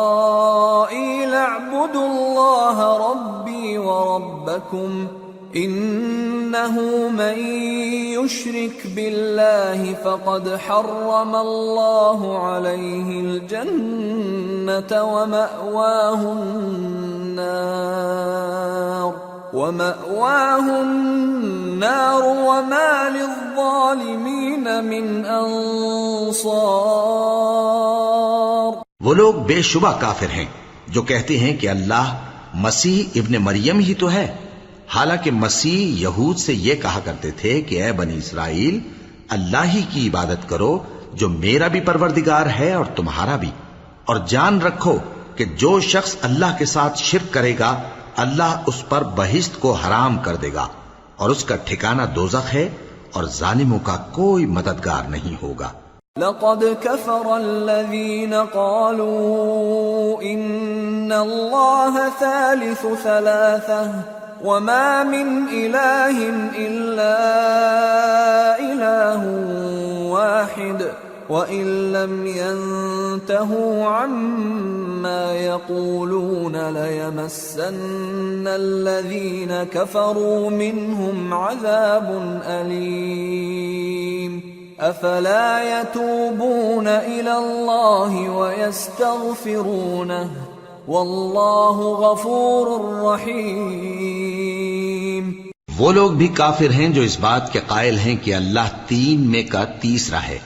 إسرائيل اعبدوا الله ربي وربكم إنه من يشرك بالله فقد حرم الله عليه الجنة ومأواه النار وما للظالمين من أنصار۔ وہ لوگ بے شبہ کافر ہیں جو کہتے ہیں کہ اللہ مسیح ابن مریم ہی تو ہے، حالانکہ مسیح یہود سے یہ کہا کرتے تھے کہ اے بنی اسرائیل، اللہ ہی کی عبادت کرو جو میرا بھی پروردگار ہے اور تمہارا بھی، اور جان رکھو کہ جو شخص اللہ کے ساتھ شرک کرے گا اللہ اس پر بہشت کو حرام کر دے گا، اور اس کا ٹھکانہ دوزخ ہے، اور ظالموں کا کوئی مددگار نہیں ہوگا۔ لقد كفر الذين قالوا إن الله ثالث ثلاثة وما من إله إلا إله واحد وإن لم ينتهوا عما يقولون ليمسن الذين كفروا منهم عذاب أليم أفلا يتوبون إلى الله ويستغفرونه واللہ غفور رحیم۔ وہ لوگ بھی کافر ہیں جو اس بات کے قائل ہیں کہ اللہ تین میں کا تیسرا ہے،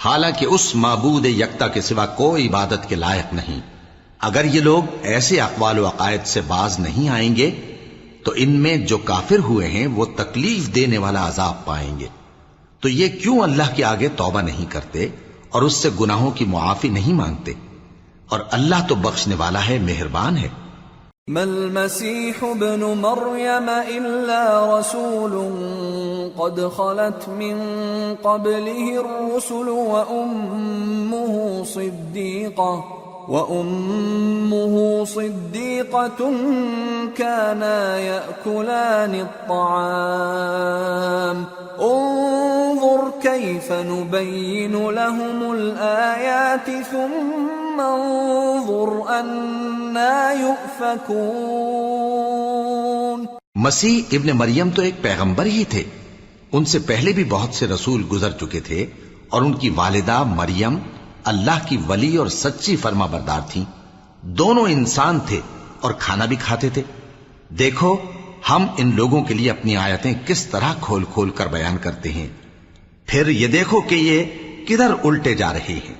حالانکہ اس معبود یکتا کے سوا کوئی عبادت کے لائق نہیں۔ اگر یہ لوگ ایسے اقوال و عقائد سے باز نہیں آئیں گے تو ان میں جو کافر ہوئے ہیں وہ تکلیف دینے والا عذاب پائیں گے۔ تو یہ کیوں اللہ کے آگے توبہ نہیں کرتے اور اس سے گناہوں کی معافی نہیں مانگتے؟ اور اللہ تو بخشنے والا ہے، مہربان ہے۔ ما المسيح ابن مريم إلا رسول قد خلت من قبله الرسل وأمه صديقة كانا يأكلان الطعام انظر كيف نبين لهم الآيات ثم انظر أنا يؤفكون۔ مسیح ابن مریم تو ایک پیغمبر ہی تھے، ان سے پہلے بھی بہت سے رسول گزر چکے تھے، اور ان کی والدہ مریم اللہ کی ولی اور سچی فرما بردار تھیں، دونوں انسان تھے اور کھانا بھی کھاتے تھے۔ دیکھو ہم ان لوگوں کے لیے اپنی آیتیں کس طرح کھول کھول کر بیان کرتے ہیں، پھر یہ دیکھو کہ یہ کدھر الٹے جا رہے ہیں۔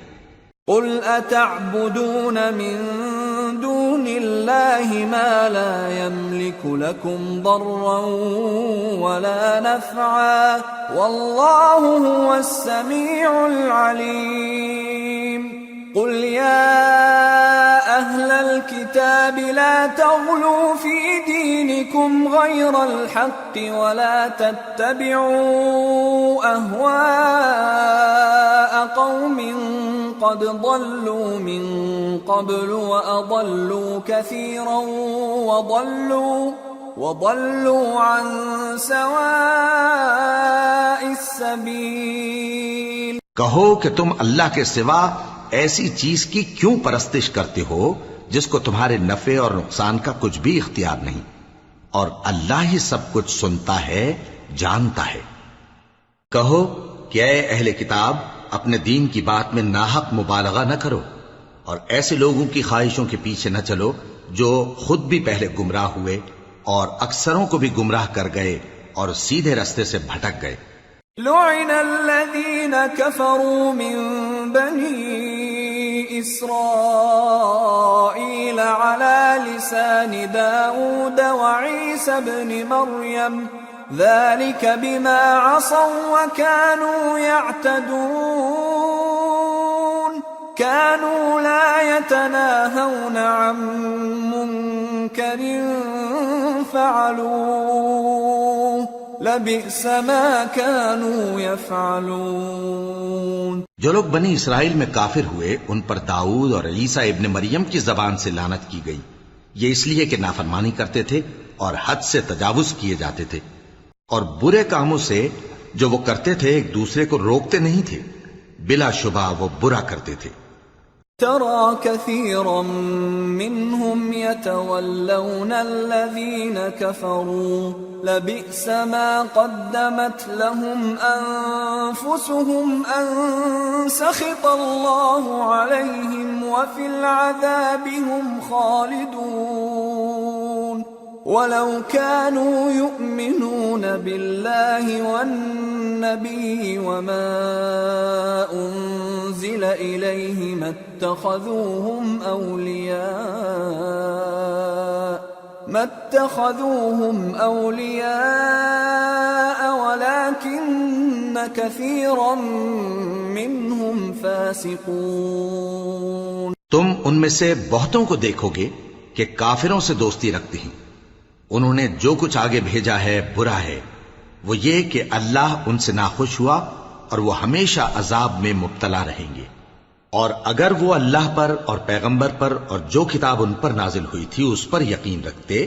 قل اتعبدون من دون اللہ ما لا يملك لكم ضرا ولا نفعا واللہ هو السمیع العلیم۔ قل يا أهل الكتاب لا تغلوا في دينكم غير الحق ولا تتبعوا أهواء قوم قد ضلوا من قبل وأضلوا كثيرا وضلوا عن سواء السبيل۔ کہو کہ تم اللہ کے سوا ایسی چیز کی کیوں پرستش کرتے ہو جس کو تمہارے نفع اور نقصان کا کچھ بھی اختیار نہیں، اور اللہ ہی سب کچھ سنتا ہے، جانتا ہے۔ کہو کہ اے اہل کتاب، اپنے دین کی بات میں ناحق مبالغہ نہ کرو، اور ایسے لوگوں کی خواہشوں کے پیچھے نہ چلو جو خود بھی پہلے گمراہ ہوئے اور اکثروں کو بھی گمراہ کر گئے اور سیدھے رستے سے بھٹک گئے۔ لعن الذين كفروا من بني إسرائيل على لسان داود وعيسى بن مريم ذلك بما عصوا وكانوا يعتدون كانوا لا يتناهون عن منكر فعلوه لبئس ما كانوا يفعلون۔ جو لوگ بنی اسرائیل میں کافر ہوئے ان پر داؤد اور عیسیٰ ابن مریم کی زبان سے لعنت کی گئی، یہ اس لیے کہ نافرمانی کرتے تھے اور حد سے تجاوز کیے جاتے تھے، اور برے کاموں سے جو وہ کرتے تھے ایک دوسرے کو روکتے نہیں تھے، بلا شبہ وہ برا کرتے تھے۔ ترى كثيرا منهم يتولون الذين كفروا لبئس ما قدمت لهم أنفسهم أن سخط الله عليهم وفي العذاب هم خالدون ولو كانوا يؤمنون بالله والنبي وما أنزل إليه ما اتخذوهم أولياء ولكن كثيرا منهم فاسقون۔ تم ان میں سے بہتوں کو دیکھو گے کہ کافروں سے دوستی رکھتے ہیں، انہوں نے جو کچھ آگے بھیجا ہے برا ہے، وہ یہ کہ اللہ ان سے ناخوش ہوا اور وہ ہمیشہ عذاب میں مبتلا رہیں گے۔ اور اگر وہ اللہ پر اور پیغمبر پر اور جو کتاب ان پر نازل ہوئی تھی اس پر یقین رکھتے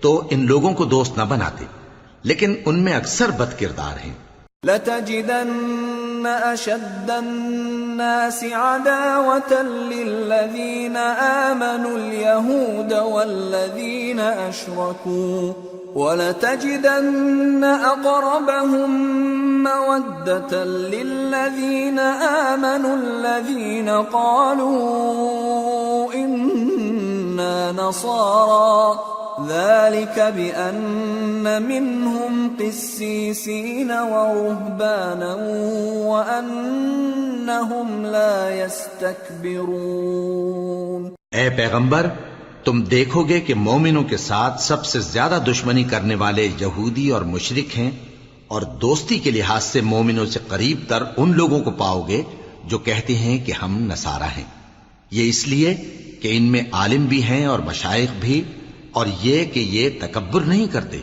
تو ان لوگوں کو دوست نہ بناتے، لیکن ان میں اکثر بد کردار ہیں۔ لَتَجِدَنَّ أَشَدَّ النَّاسِ عَدَاوَةً لِلَّذِينَ آمَنُوا الْيَهُودَ وَالَّذِينَ أَشْرَكُوا وَلَتَجِدَنَّ أَقْرَبَهُم مَّوَدَّةً لِلَّذِينَ آمَنُوا الَّذِينَ قَالُوا إِنَّ إنا نصارى ذلك بأن منهم قسيسين ورهبانا وأنهم لا يستكبرون۔ اے پیغمبر، تم دیکھو گے کہ مومنوں کے ساتھ سب سے زیادہ دشمنی کرنے والے یہودی اور مشرک ہیں، اور دوستی کے لحاظ سے مومنوں سے قریب تر ان لوگوں کو پاؤ گے جو کہتے ہیں کہ ہم نصارہ ہیں۔ یہ اس لیے کہ ان میں عالم بھی ہیں اور مشائخ بھی، اور یہ کہ یہ تکبر نہیں کرتے